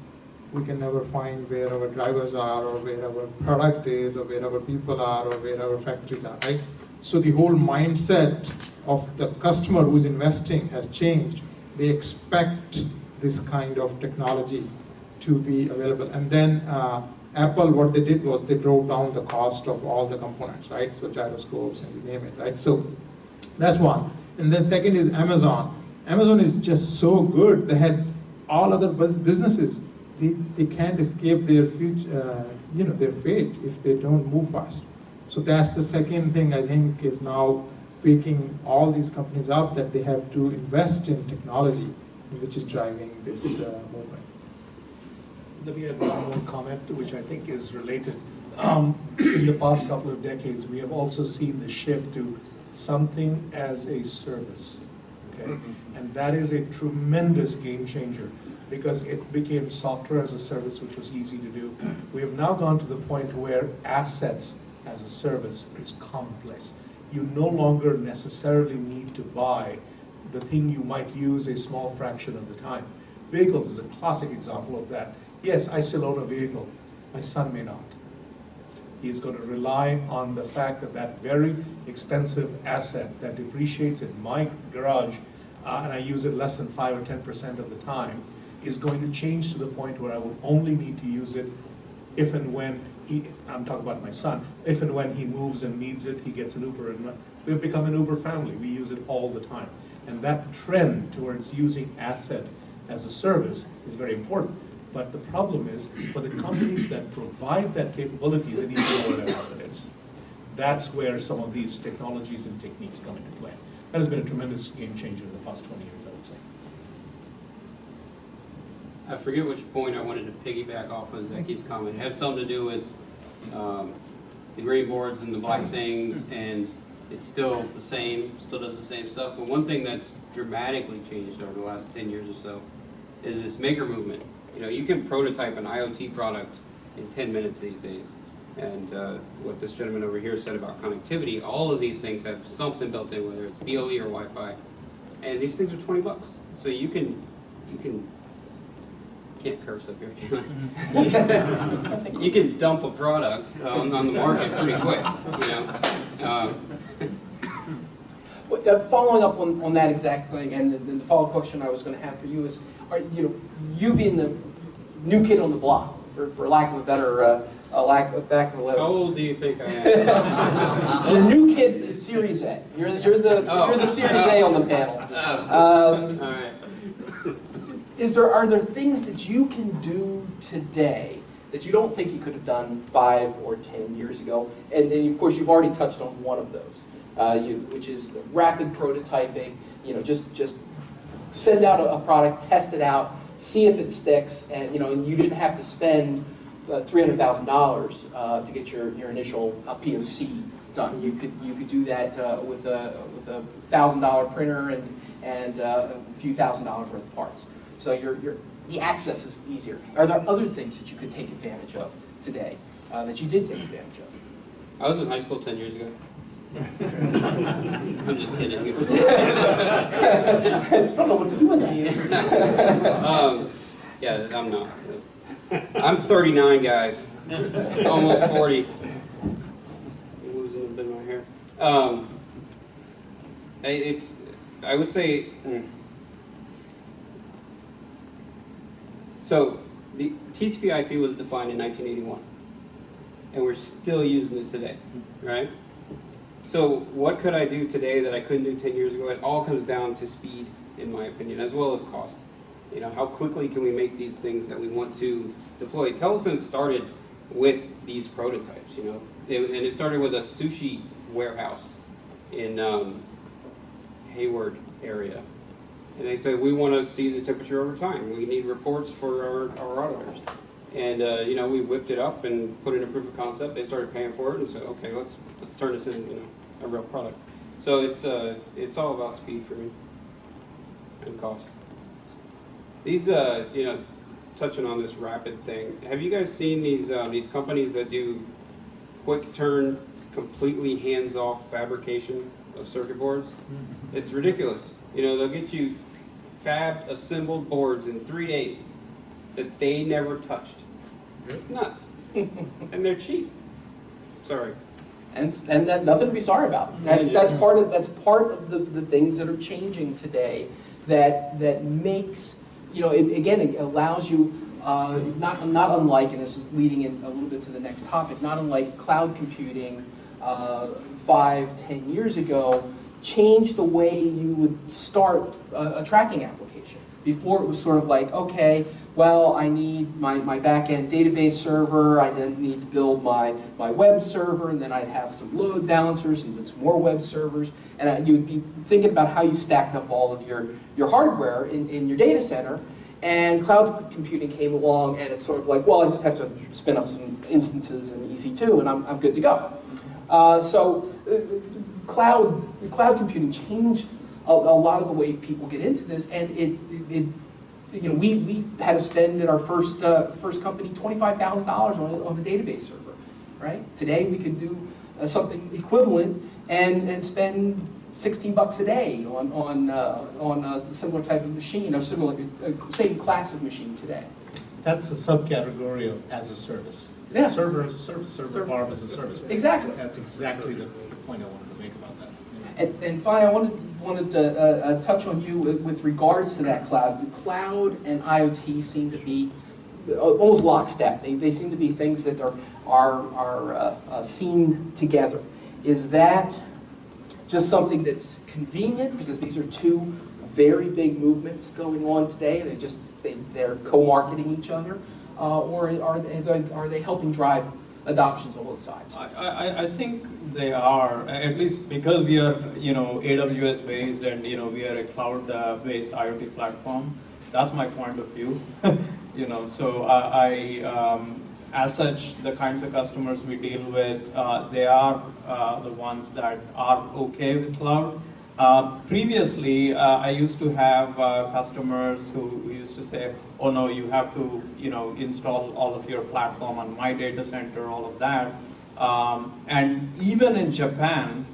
we can never find where our drivers are, or where our product is, or where our people are, or where our factories are, right? So the whole mindset of the customer who's investing has changed. They expect this kind of technology to be available. And then Apple, what they did was they drove down the cost of all the components, right? So gyroscopes and you name it, right? So that's one. And then second is Amazon. Amazon is just so good. They had all other businesses. They can't escape their future, their fate if they don't move fast. So that's the second thing I think is now waking all these companies up, that they have to invest in technology, which is driving this movement. Let me add one more comment, which I think is related. In the past couple of decades, we have also seen the shift to something as a service, okay? And that is a tremendous game changer, because it became software as a service, which was easy to do. We have now gone to the point where assets as a service is commonplace. You no longer necessarily need to buy the thing you might use a small fraction of the time. Vehicles is a classic example of that. Yes, I still own a vehicle. My son may not. He is going to rely on the fact that that very expensive asset that depreciates in my garage, and I use it less than 5 or 10% of the time, is going to change to the point where I will only need to use it if and when I'm talking about my son, if and when he moves and needs it, he gets an Uber, and we've become an Uber family. We use it all the time. And that trend towards using asset as a service is very important. But the problem is, for the companies that provide that capability, they need to know what that asset is. That's where some of these technologies and techniques come into play. That has been a tremendous game changer in the past 20 years, I would say. I forget which point I wanted to piggyback off of Zeki's comment. It had something to do with the green boards and the black things, and it's still the same, still does the same stuff. But one thing that's dramatically changed over the last 10 years or so is this maker movement. You know, you can prototype an IoT product in 10 minutes these days. And what this gentleman over here said about connectivity, all of these things have something built in, whether it's BLE or Wi-Fi. And these things are $20. So you can't curse up here, can I? You can dump a product on the market pretty quick, you know. Following up on that exact thing, and the follow-up question I was going to have for you is, you being the new kid on the block, for lack of a better, How old do you think I am? The new kid, Series A. You're the Series A on the panel. All right. Are there things that you can do today that you don't think you could have done 5 or 10 years ago. And of course, you've already touched on one of those, which is the rapid prototyping. Just send out a product, test it out, see if it sticks, and and you didn't have to spend $300,000 to get your initial POC done. You could do that with a $1,000 printer and a few $1,000s worth of parts. So the access is easier. Are there other things that you could take advantage of today that you did take advantage of? I was in high school 10 years ago. I'm just kidding. I don't know what to do with that. Yeah, I'm not. I'm 39, guys. Almost 40. Losing a bit of my hair. I would say, so the TCP/IP was defined in 1981, and we're still using it today, right? So what could I do today that I couldn't do 10 years ago? It all comes down to speed, in my opinion, as well as cost. How quickly can we make these things that we want to deploy? Telesense started with these prototypes, and it started with a sushi warehouse in Hayward area. And they said, we want to see the temperature over time. We need reports for our auditors. And we whipped it up and put in a proof of concept. They started paying for it and said, okay, let's turn this into a real product. So it's all about speed for me and cost. These touching on this rapid thing, have you guys seen these companies that do quick turn, completely hands-off fabrication of circuit boards? It's ridiculous. They'll get you fabbed, assembled boards in 3 days that they never touched. It's nuts. And they're cheap. Sorry. And that, nothing to be sorry about. That's part of the things that are changing today. That makes it allows you not unlike, and this is leading in a little bit to the next topic, not unlike cloud computing 5-10 years ago, changed the way you would start a tracking application. Before it was sort of like, okay, well, I need my back-end database server, I then need to build my web server, and then I'd have some load balancers and then some more web servers, and you'd be thinking about how you stacked up all of your hardware in your data center, and cloud computing came along, and it's sort of like, well, I just have to spin up some instances in EC2, and I'm good to go. Cloud computing changed a lot of the way people get into this, and we had to spend at our first company $25,000 on a database server, right? Today we could do something equivalent and spend $16 a day on a similar type of machine, or same class of machine today. That's a subcategory of as a service. Yeah. Server as a service, server farm as a service. Exactly. That's exactly the point I wanted to make about that. And finally, I wanted to touch on you with regards to that cloud. Cloud and IoT seem to be almost lockstep. They seem to be things that are seen together. Is that just something that's convenient because these are two very big movements going on today, and they're co-marketing each other, or are they helping drive adoptions on both sides? I think they are, at least because we are AWS based, and we are a cloud based IoT platform. That's my point of view. So as such, the kinds of customers we deal with, they are the ones that are okay with cloud. Previously, I used to have customers who used to say, oh no, you have to install all of your platform on my data center, all of that. And even in Japan,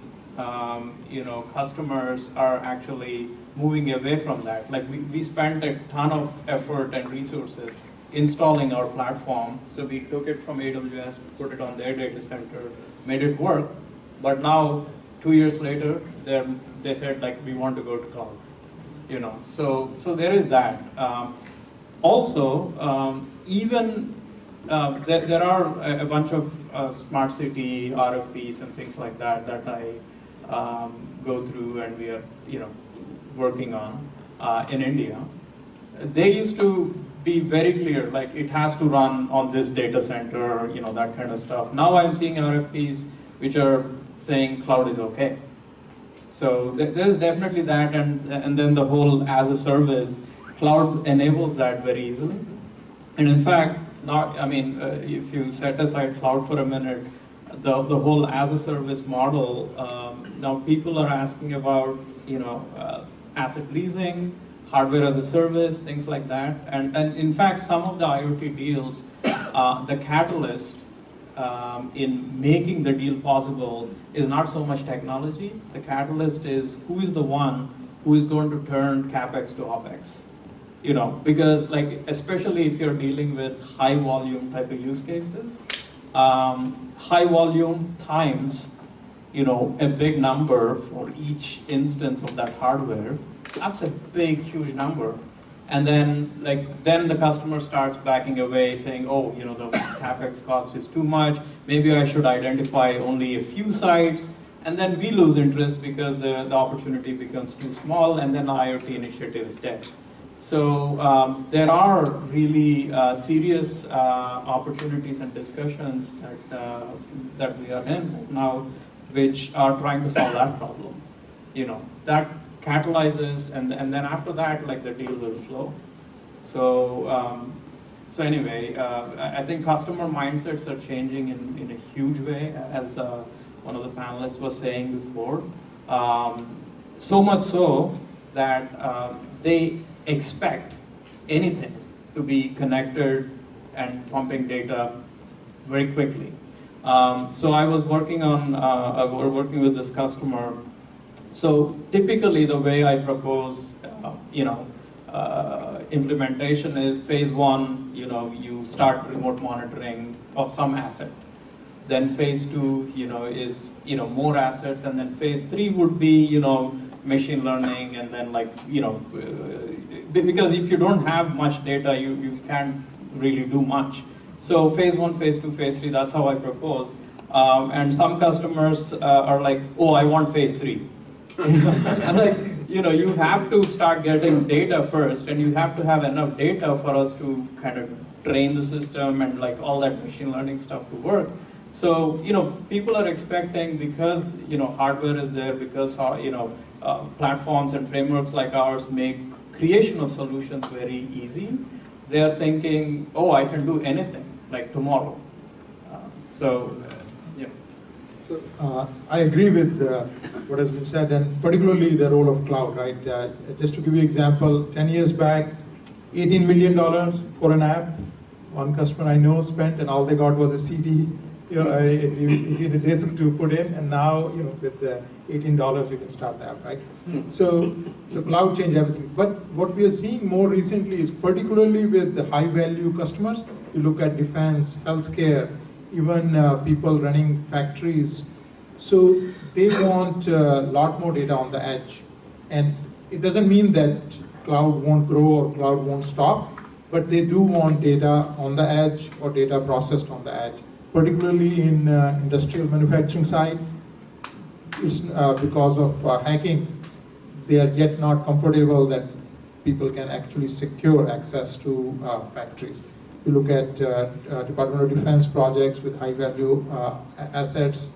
customers are actually moving away from that. Like we spent a ton of effort and resources installing our platform. So we took it from AWS, put it on their data center, made it work. But now, 2 years later, they said we want to go to cloud. So there is that. Also, even there are a bunch of smart city RFPs and things like that I go through, and we are working on in India. They used to be very clear, like it has to run on this data center, that kind of stuff. Now I'm seeing RFPs which are saying cloud is okay. So there's definitely that, and then the whole as a service, cloud enables that very easily. And in fact, if you set aside cloud for a minute, the whole as a service model, now people are asking about, asset leasing, hardware as a service, things like that. And in fact, some of the IoT deals, the catalyst in making the deal possible is not so much technology. The catalyst is who is the one who is going to turn CapEx to OpEx. Because especially if you're dealing with high volume type of use cases, high volume times, a big number for each instance of that hardware, that's a big, huge number. And then, then the customer starts backing away, saying, "Oh, the capex cost is too much. Maybe I should identify only a few sites." And then we lose interest because the opportunity becomes too small, and then the IoT initiative is dead. So there are really serious opportunities and discussions that we are in now, which are trying to solve that problem. That catalyzes, and then after that, the deal will flow. So anyway, I think customer mindsets are changing in a huge way, as one of the panelists was saying before. So much so that they expect anything to be connected and pumping data very quickly. So I was working with this customer. So typically the way I propose, implementation is phase one, you start remote monitoring of some asset. Then phase two, is, more assets, and then phase three would be, machine learning, and then because if you don't have much data, you can't really do much. So phase one, phase two, phase three, that's how I propose. And some customers are like, "Oh, I want phase three." I'm like, you have to start getting data first, and you have to have enough data for us to kind of train the system and all that machine learning stuff to work. So, people are expecting, because, hardware is there, because, platforms and frameworks like ours make creation of solutions very easy. They are thinking, "Oh, I can do anything, tomorrow." So I agree with what has been said, and particularly the role of cloud, right? Just to give you an example, 10 years back, $18 million for an app. One customer I know spent, and all they got was a CD, a disk to put in, and now, with the $18, you can start the app, right? So cloud changed everything. But what we are seeing more recently is, particularly with the high-value customers, you look at defense, healthcare, even people running factories. So they want a lot more data on the edge. And it doesn't mean that cloud won't grow or cloud won't stop, but they do want data on the edge or data processed on the edge. Particularly in industrial manufacturing side, it's, because of hacking, they are yet not comfortable that people can actually secure access to factories. You look at Department of Defense projects with high value assets,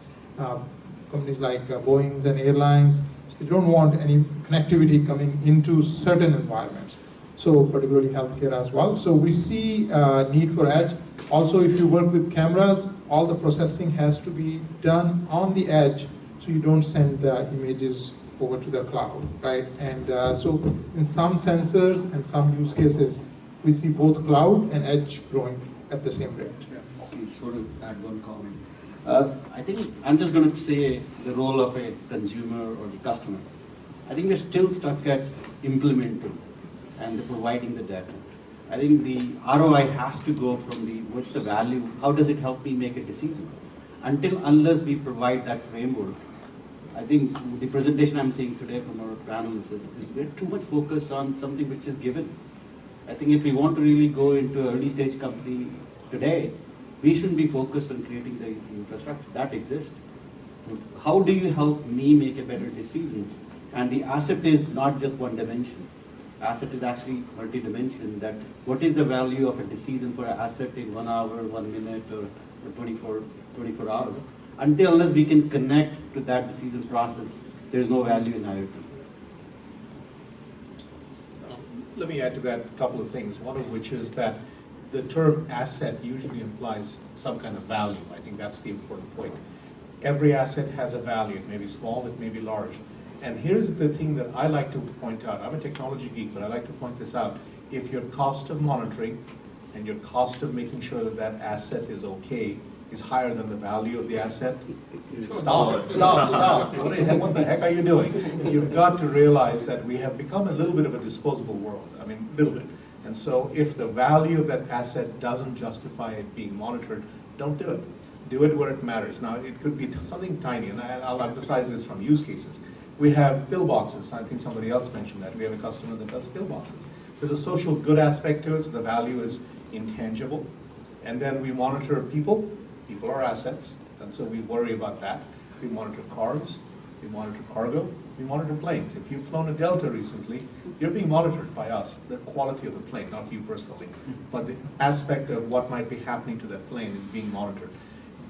companies like Boeing and airlines, so they don't want any connectivity coming into certain environments. So particularly healthcare as well. So we see need for edge. Also, if you work with cameras, all the processing has to be done on the edge, so you don't send the images over to the cloud, right? And so in some sensors and some use cases, we see both cloud and edge growing at the same rate. Okay, sort of add one comment. I think I'm just going to say the role of a consumer or the customer. I think we're still stuck at implementing and providing the data. I think the ROI has to go from the what's the value, how does it help me make a decision? Unless we provide that framework, I think the presentation I'm seeing today from our panelists is we're too much focused on something which is given. I think if we want to really go into an early stage company today, we shouldn't be focused on creating the infrastructure that exists. How do you help me make a better decision? And the asset is not just one dimension. asset is actually multi-dimensional, that what is the value of a decision for an asset in 1 hour, 1 minute, or 24 hours. Unless we can connect to that decision process, there is no value in IoT. Let me add to that a couple of things, one of which is that the term asset usually implies some kind of value. I think that's the important point. Every asset has a value. It may be small, it may be large. And here's the thing that I like to point out. I'm a technology geek, but I like to point this out. If your cost of monitoring and your cost of making sure that that asset is okay is higher than the value of the asset, stop. What the heck are you doing? You've got to realize that we have become a little bit of a disposable world. I mean, a little bit. And so if the value of that asset doesn't justify it being monitored, don't do it. Do it where it matters. Now, it could be something tiny, and I'll emphasize this from use cases. We have pillboxes. I think somebody else mentioned that. We have a customer that does pillboxes. There's a social good aspect to it, so the value is intangible. And then we monitor people. People are assets, and so we worry about that. We monitor cars, we monitor cargo, we monitor planes. If you've flown a Delta recently, you're being monitored by us, the quality of the plane, not you personally, but the aspect of what might be happening to that plane is being monitored.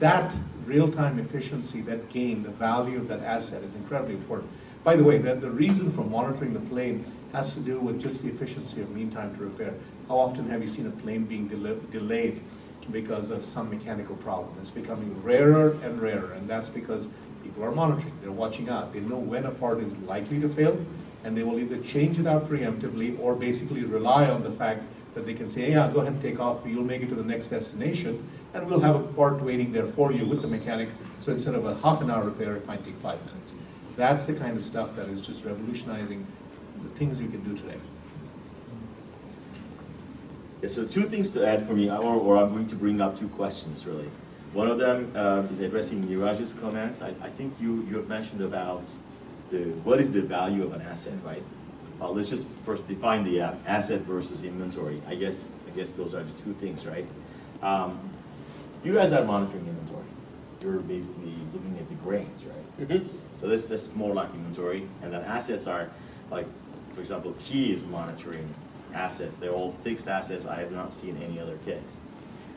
That real-time efficiency, that gain, the value of that asset is incredibly important. By the way, the reason for monitoring the plane has to do with just the efficiency of mean time to repair. How often have you seen a plane being delayed because of some mechanical problem? It's becoming rarer and rarer, and that's because people are monitoring. They're watching out. They know when a part is likely to fail, and they will either change it out preemptively or basically rely on the fact that they can say, hey, yeah, go ahead and take off, you'll make it to the next destination, and we'll have a part waiting there for you with the mechanic, so instead of a half an hour repair, it might take 5 minutes. That's the kind of stuff that is just revolutionizing the things you can do today. Yeah, so 2 things to add for me, or I'm going to bring up 2 questions really. One of them is addressing Niraj's comment. I think you have mentioned about what is the value of an asset, right? Let's just first define the asset versus inventory. I guess those are the 2 things, right? You guys are monitoring inventory. You're basically looking at the grains, right? Mm-hmm. So that's more like inventory, and then assets are like, for example, Key is monitoring assets. They're all fixed assets. I have not seen any other case,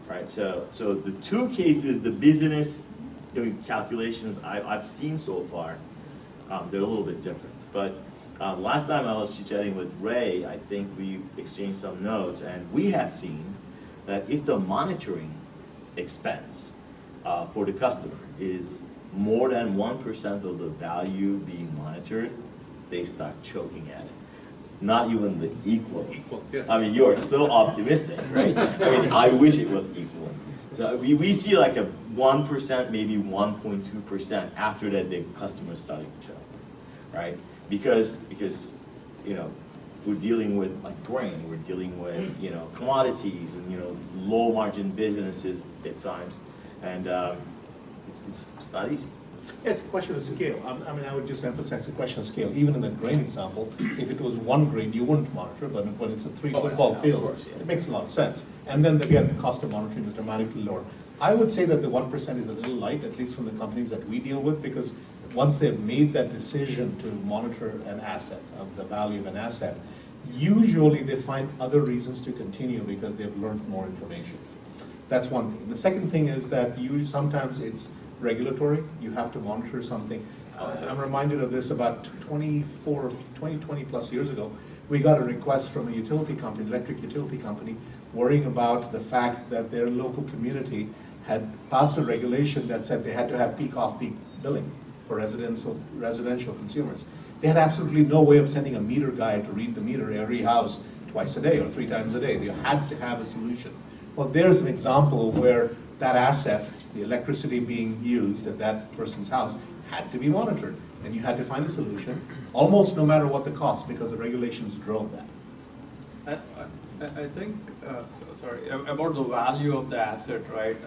right? So the 2 cases, the business calculations I've seen so far, they're a little bit different. But last time I was chatting with Ray, I think we exchanged some notes, and we have seen that if the monitoring expense for the customer is more than 1% of the value being monitored, they start choking at it. Not even the equivalent. Yes. I mean, you are so optimistic, right? I mean, I wish it was equivalent. So we see like a 1%, maybe 1.2%. After that, the customer starting to choke, right? Because you know, we're dealing with like grain, we're dealing with commodities and low margin businesses at times, and it's not easy. Yeah, it's a question of scale. I mean, I would just emphasize the question of scale. Even in the grain example, if it was 1 grain, you wouldn't monitor, but when it's a 3 football fields, it makes a lot of sense. And then again, the cost of monitoring is dramatically lower. I would say that the 1% is a little light, at least from the companies that we deal with, because once they've made that decision to monitor an asset, of the value of an asset, usually they find other reasons to continue because they've learned more information. That's one thing. The second thing is that sometimes it's regulatory. You have to monitor something. I'm reminded of this about 20 plus years ago. We got a request from a utility company, electric utility company, worrying about the fact that their local community had passed a regulation that said they had to have peak off-peak billing for residential consumers. They had absolutely no way of sending a meter guy to read the meter every house twice a day or 3 times a day. They had to have a solution. Well, there's an example of where that asset, the electricity being used at that person's house, had to be monitored. And you had to find a solution, almost no matter what the cost, because the regulations drove that. I think, sorry, about the value of the asset, right?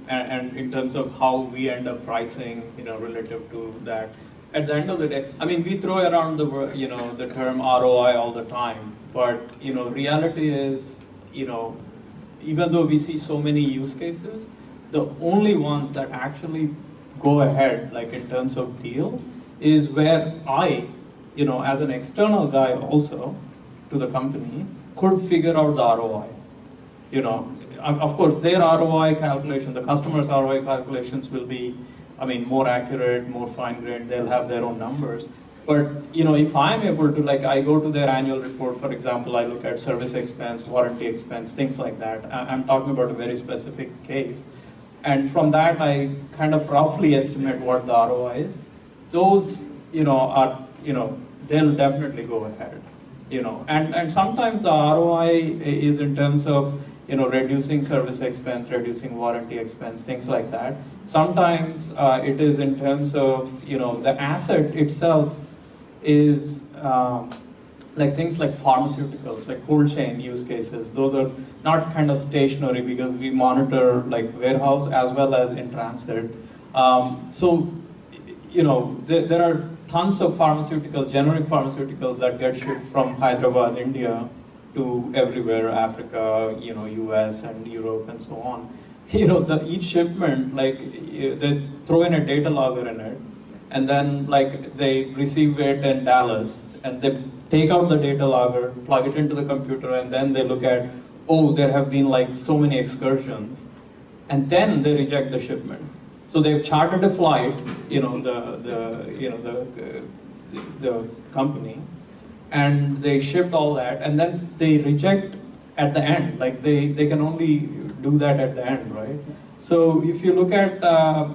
And in terms of how we end up pricing, relative to that. At the end of the day, I mean, we throw around the term ROI all the time, but reality is, even though we see so many use cases, the only ones that actually go ahead, like in terms of deal, is where I, as an external guy also, to the company could figure out the ROI. You know, of course, their ROI calculation, the customer's ROI calculations will be, I mean, more accurate, more fine-grained. They'll have their own numbers. But you know, if I'm able to, like, I go to their annual report, for example, I look at service expense, warranty expense, things like that. I'm talking about a very specific case. And from that, I kind of roughly estimate what the ROI is. Those, you know, are, you know, they'll definitely go ahead. You know, and sometimes the ROI is in terms of, you know, reducing service expense, reducing warranty expense, things like that. Sometimes it is in terms of, you know, the asset itself is like things like pharmaceuticals, like cold chain use cases. Those are not kind of stationary because we monitor like warehouse as well as in transit. So, you know, there are tons of pharmaceuticals, generic pharmaceuticals that get shipped from Hyderabad, India, to everywhere, Africa, you know, US and Europe and so on. You know, each shipment, like, they throw in a data logger in it, and then like they receive it in Dallas, and they take out the data logger, plug it into the computer, and then they look at, oh, there have been like so many excursions, and then they reject the shipment. So they've chartered a flight, you know, the company, and they shipped all that, and then they reject at the end. Like they can only do that at the end, right? So if you look at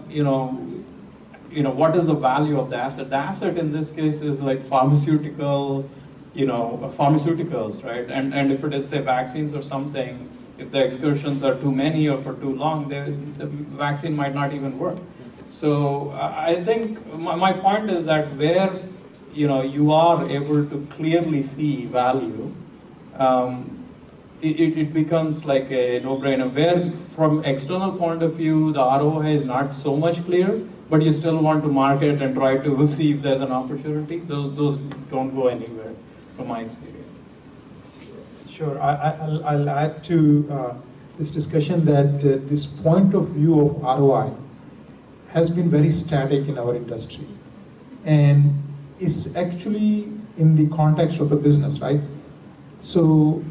you know what is the value of the asset? The asset in this case is like pharmaceutical, you know, pharmaceuticals, right? And if it is say vaccines or something, if the excursions are too many or for too long, the vaccine might not even work. So I think my point is that where, you know, you are able to clearly see value, it becomes like a no-brainer. Where from external point of view, the ROI is not so much clear, but you still want to market and try to see if there's an opportunity. Those don't go anywhere, from my experience. Sure, I'll add to this discussion that this point of view of ROI has been very static in our industry, and is actually in the context of a business, right? So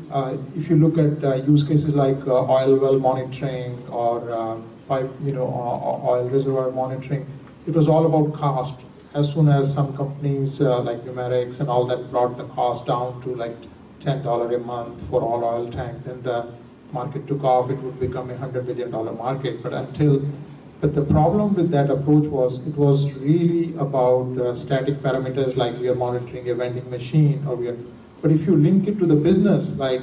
if you look at use cases like oil well monitoring or oil reservoir monitoring, it was all about cost. As soon as some companies like Numerics and all that brought the cost down to like $10 a month for all oil tank, then the market took off. It would become $100 billion market. But the problem with that approach was it was really about static parameters, like we are monitoring a vending machine, but if you link it to the business, like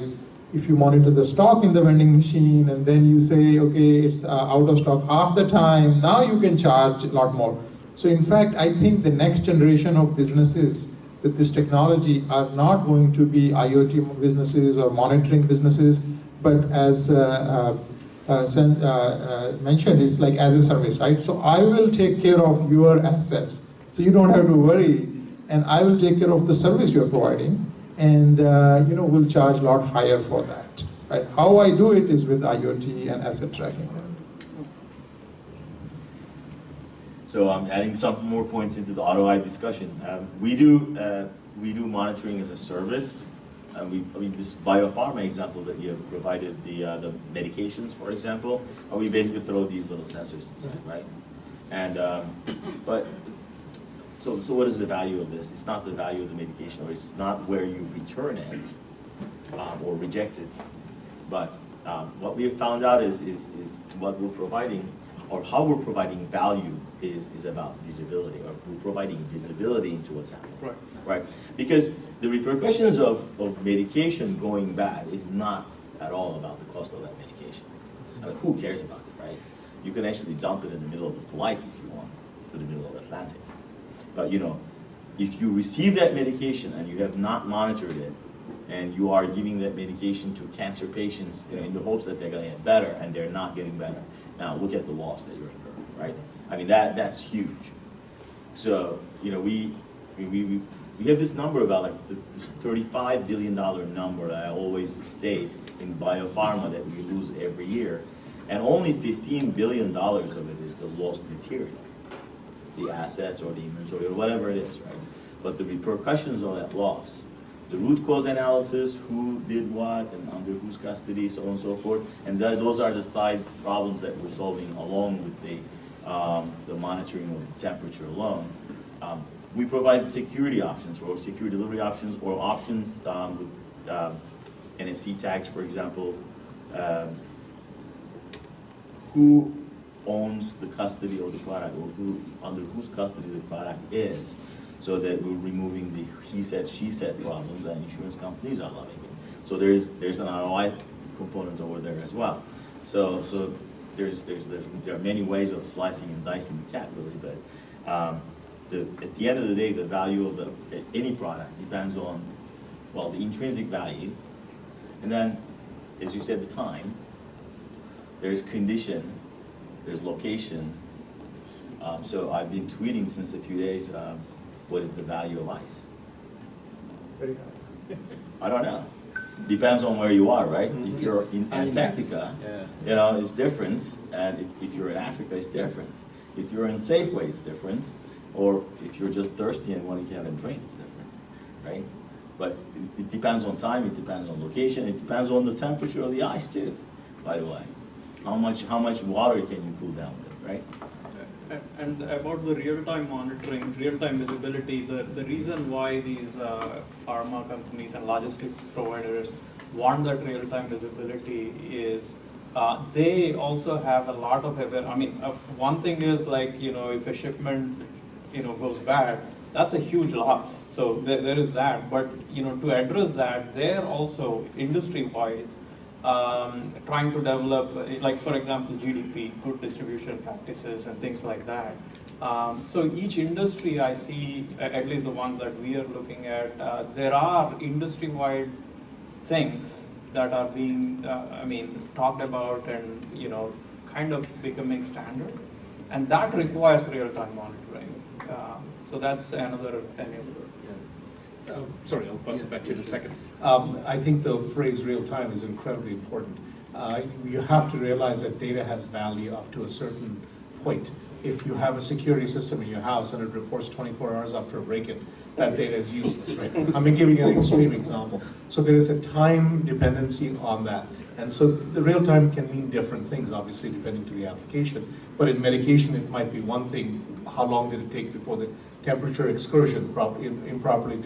if you monitor the stock in the vending machine and then you say, okay, it's out of stock half the time, now you can charge a lot more. So in fact, I think the next generation of businesses with this technology are not going to be IoT businesses or monitoring businesses, but as mentioned, it's like as a service, right? So I will take care of your assets, so you don't have to worry, and I will take care of the service you're providing, and we'll charge a lot higher for that, right? How I do it is with IoT and asset tracking. So I'm adding some more points into the ROI discussion. We do monitoring as a service. This biopharma example that you have provided, the medications, for example, we basically throw these little sensors inside, right? And so what is the value of this? It's not the value of the medication, or it's not where you return it or reject it. But what we have found out is what we're providing, or how we're providing value is about visibility, or we're providing visibility into what's happening. Right? Because the repercussions of medication going bad is not at all about the cost of that medication. I mean, who cares about it, right? You can actually dump it in the middle of the flight if you want, to the middle of the Atlantic. But if you receive that medication and you have not monitored it, and you are giving that medication to cancer patients in the hopes that they're going to get better, and they're not getting better, now look at the loss that you're incurring, right? I mean, that's huge. So, we have this number about like this $35 billion number that I always state in biopharma that we lose every year, and only $15 billion of it is the lost material, the assets or the inventory or whatever it is, right? But the repercussions of that loss, the root cause analysis, who did what, and under whose custody, so on and so forth. And those are the side problems that we're solving along with the monitoring of the temperature alone. We provide security options, or security delivery options, or options with NFC tags, for example. Who owns the custody of the product, or under whose custody the product is, so that we're removing the he said, she said problems that insurance companies are loving it. So there's an ROI component over there as well. So there are many ways of slicing and dicing the cat, really, but at the end of the day, the value of any product depends on, well, the intrinsic value, and then, as you said, the time. There's condition, there's location. So I've been tweeting since a few days, what is the value of ice? Very high. I don't know. Depends on where you are, right? If you're in Antarctica, you know, it's different. And if you're in Africa, it's different. If you're in Safeway, it's different. Or if you're just thirsty and want to have a drink, it's different, right? But it depends on time, it depends on location, it depends on the temperature of the ice too, by the way. How much water can you cool down with, right? And about the real-time monitoring, real-time visibility, the reason why these pharma companies and logistics providers want that real-time visibility is they also have a lot of, I mean, one thing is like, you know, if a shipment, you know, goes bad, that's a huge loss. So there is that. But, you know, to address that, they're also industry-wise trying to develop, like for example, GDP, good distribution practices and things like that. So each industry I see, at least the ones that we are looking at, there are industry-wide things that are being, I mean, talked about and, you know, kind of becoming standard. And that requires real-time monitoring. So that's another enabler. Sorry, I'll pass it back to you in a second. I think the phrase real time is incredibly important. You have to realize that data has value up to a certain point. If you have a security system in your house and it reports 24 hours after a break-in, that data is useless, right? I'm giving an extreme example. So there is a time dependency on that. And so the real time can mean different things, obviously, depending to the application. But in medication, it might be one thing. How long did it take before the temperature excursion improperly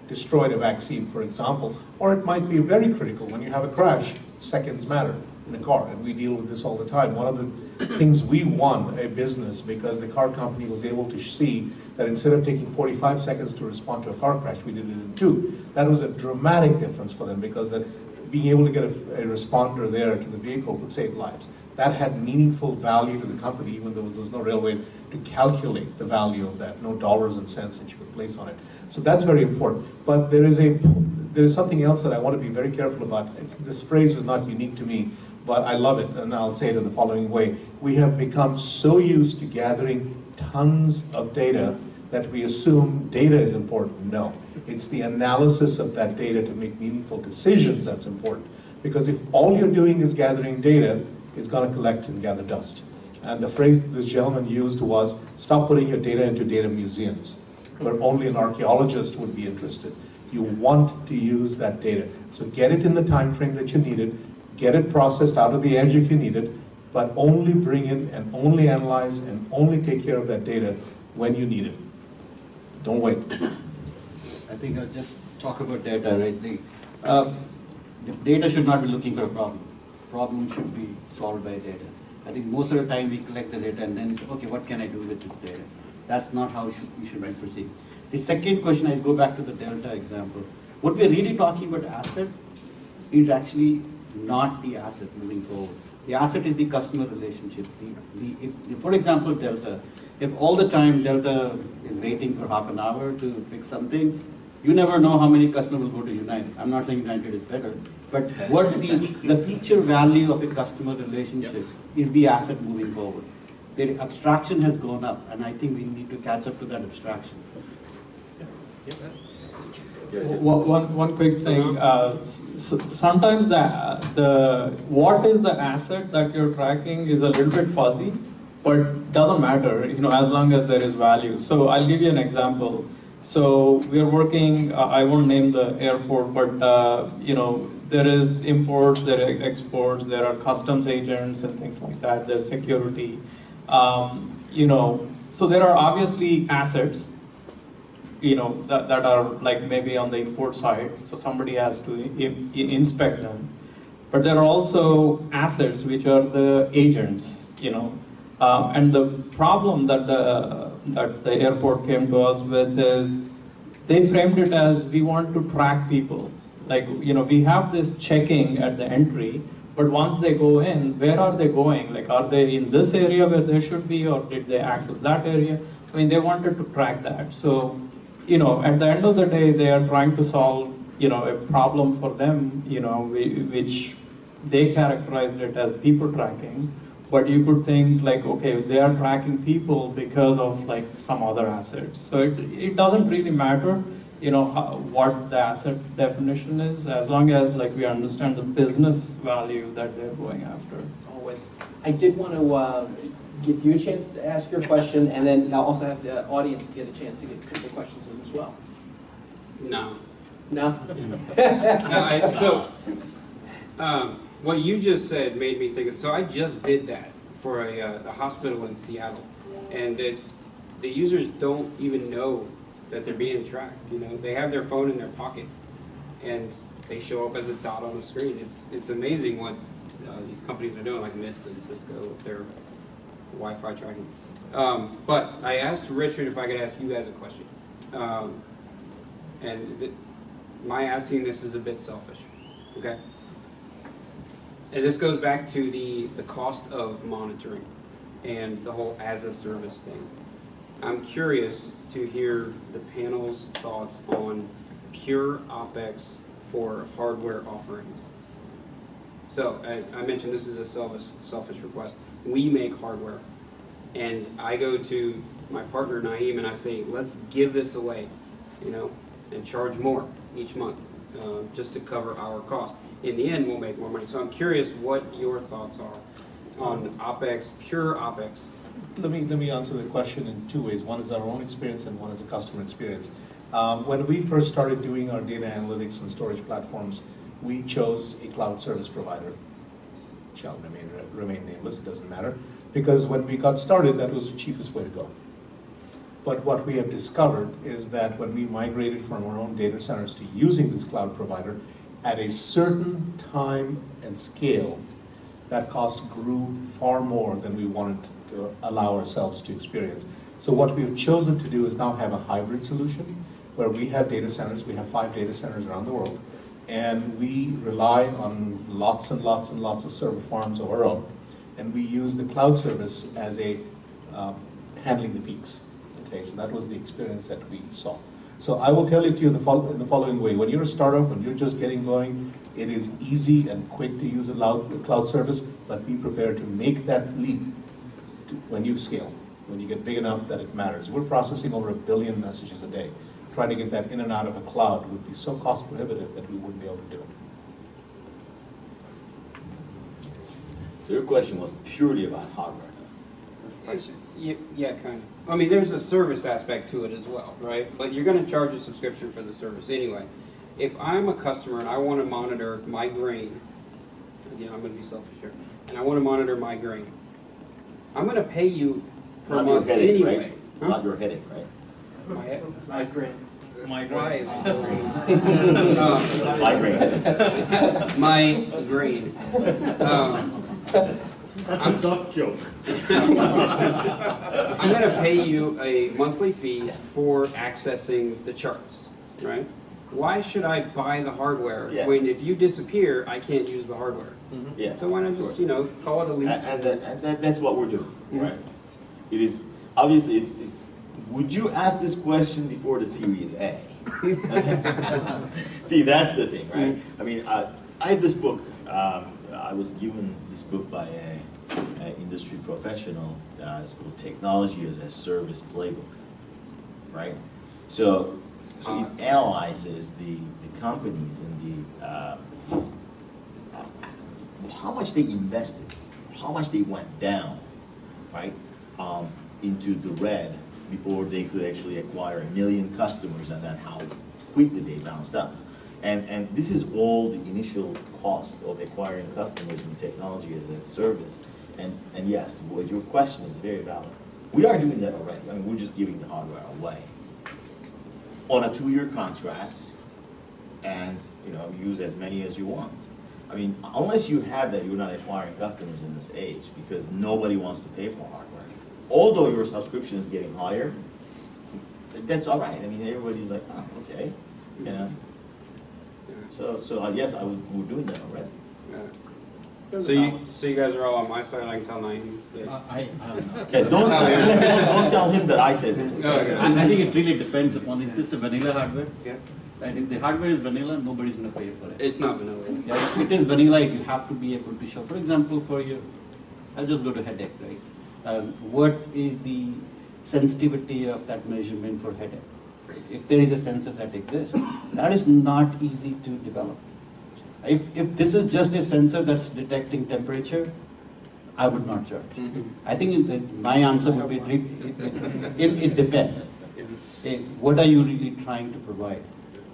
destroyed a vaccine, for example? Or it might be very critical. When you have a crash, seconds matter in a car, and we deal with this all the time. One of the things we won a business because the car company was able to see that instead of taking 45 seconds to respond to a car crash, we did it in 2. That was a dramatic difference for them because that being able to get a responder there to the vehicle could save lives. That had meaningful value to the company, even though there was no real way to calculate the value of that, no dollars and cents that you could place on it. So that's very important. But there is something else that I want to be very careful about. This phrase is not unique to me, but I love it, and I'll say it in the following way. We have become so used to gathering tons of data that we assume data is important. No, it's the analysis of that data to make meaningful decisions that's important. Because if all you're doing is gathering data, it's going to collect and gather dust. And the phrase that this gentleman used was, stop putting your data into data museums, where only an archaeologist would be interested. You want to use that data. So get it in the time frame that you need it, get it processed out of the edge if you need it, but only bring in and only analyze and only take care of that data when you need it. Don't wait. I think I'll just talk about data, right? The data should not be looking for a problem. Problem should be solved by data. I think most of the time we collect the data and then say, okay, what can I do with this data? That's not how we should proceed. The second question is go back to the Delta example. What we're really talking about asset is actually not the asset moving forward. The asset is the customer relationship. For example, Delta, if all the time Delta is waiting for half an hour to fix something, you never know how many customers will go to United. I'm not saying United is better, but what the future value of a customer relationship is the asset moving forward. The abstraction has gone up, and I think we need to catch up to that abstraction. One quick thing. Sometimes what is the asset that you're tracking is a little bit fuzzy, but doesn't matter, you know, as long as there is value. So I'll give you an example. So we are working, I won't name the airport, but you know, there is imports, there are exports, there are customs agents and things like that, there's security. You know, so there are obviously assets, you know, that are like maybe on the import side, so somebody has to inspect them. But there are also assets which are the agents, you know. And the problem that the airport came to us with is they framed it as we want to track people. Like, you know, we have this checking at the entry, but once they go in, where are they going? Like, are they in this area where they should be, or did they access that area? I mean, they wanted to track that. So, you know, at the end of the day, they are trying to solve, you know, a problem for them, you know, which they characterized it as people tracking. But you could think like, okay, they are tracking people because of like some other assets. So it doesn't really matter, you know, what the asset definition is, as long as like we understand the business value that they're going after. Always. I did want to give you a chance to ask your question, and then I'll also have the audience get a chance to get triple questions in as well. No. No? What you just said made me think of, so I just did that for a hospital in Seattle, and the users don't even know that they're being tracked. You know, they have their phone in their pocket, and they show up as a dot on the screen. It's amazing what these companies are doing, like Mist and Cisco with their Wi-Fi tracking. But I asked Richard if I could ask you guys a question, my asking this is a bit selfish, okay? And this goes back to the cost of monitoring and the whole as a service thing. I'm curious to hear the panel's thoughts on pure OpEx for hardware offerings. So I mentioned this is a selfish request. We make hardware, and I go to my partner Naeem and I say, let's give this away, you know, and charge more each month just to cover our cost. In the end, we'll make more money. So I'm curious what your thoughts are on OpEx, pure OpEx. Let me answer the question in two ways. One is our own experience and one is a customer experience. When we first started doing our data analytics and storage platforms, we chose a cloud service provider. Shall remain nameless, it doesn't matter. Because when we got started, that was the cheapest way to go. But what we have discovered is that when we migrated from our own data centers to using this cloud provider, at a certain time and scale, that cost grew far more than we wanted to allow ourselves to experience. So what we've chosen to do is now have a hybrid solution where we have data centers, we have 5 data centers around the world, and we rely on lots and lots and lots of server farms of our own, and we use the cloud service as a handling the peaks. Okay, so that was the experience that we saw. So I will tell it to you in the following way. When you're a startup, when you're just getting going, it is easy and quick to use a cloud service, but be prepared to make that leap when you scale, when you get big enough that it matters. We're processing over 1 billion messages a day. Trying to get that in and out of the cloud would be so cost prohibitive that we wouldn't be able to do it. So your question was purely about hardware. Yeah, kind of. I mean, there's a service aspect to it as well, right? But you're going to charge a subscription for the service anyway. If I'm a customer and I want to monitor my grain, again, I'm going to be selfish here, and I want to monitor my grain, I'm going to pay you per Not your month headache, anyway. right? Huh? Not your headache, right? My grain. My Why grain. is still green? My grain. My grain. That's a duck joke. I'm going to pay you a monthly fee for accessing the charts, right? Why should I buy the hardware when if you disappear, I can't use the hardware? Yeah. So why not just, you know, call it a lease? And that's what we're doing, right? It is, obviously, it's, would you ask this question before the Series A? See, that's the thing, right? I mean, I have this book, I was given this book by an industry professional. It's called Technology as a Service Playbook, right? So it analyzes the companies and the how much they invested, how much they went down, right, into the red before they could actually acquire 1 million customers, and then how quickly they bounced up. And this is all the initial cost of acquiring customers in technology as a service. And yes, Boyd, your question is very valid. We are doing that already. I mean, we're just giving the hardware away on a 2-year contract, and use as many as you want. I mean, unless you have that, you're not acquiring customers in this age, because nobody wants to pay for hardware. Although your subscription is getting higher, that's all right. I mean, everybody's like, oh, okay, So yes, we're doing that already. So you guys are all on my side. I can tell Naeem. Okay, don't tell him that I said this. I think it really depends upon, is this a vanilla hardware? Yeah. And if the hardware is vanilla, nobody's going to pay for it. It's not vanilla. Yeah, if it is vanilla, you have to be able to show. For example, I'll just go to headache, right? What is the sensitivity of that measurement for headache? If there is a sensor that exists, that is not easy to develop. If this is just a sensor that's detecting temperature, I would not charge. I think my answer would be, it depends. What are you really trying to provide?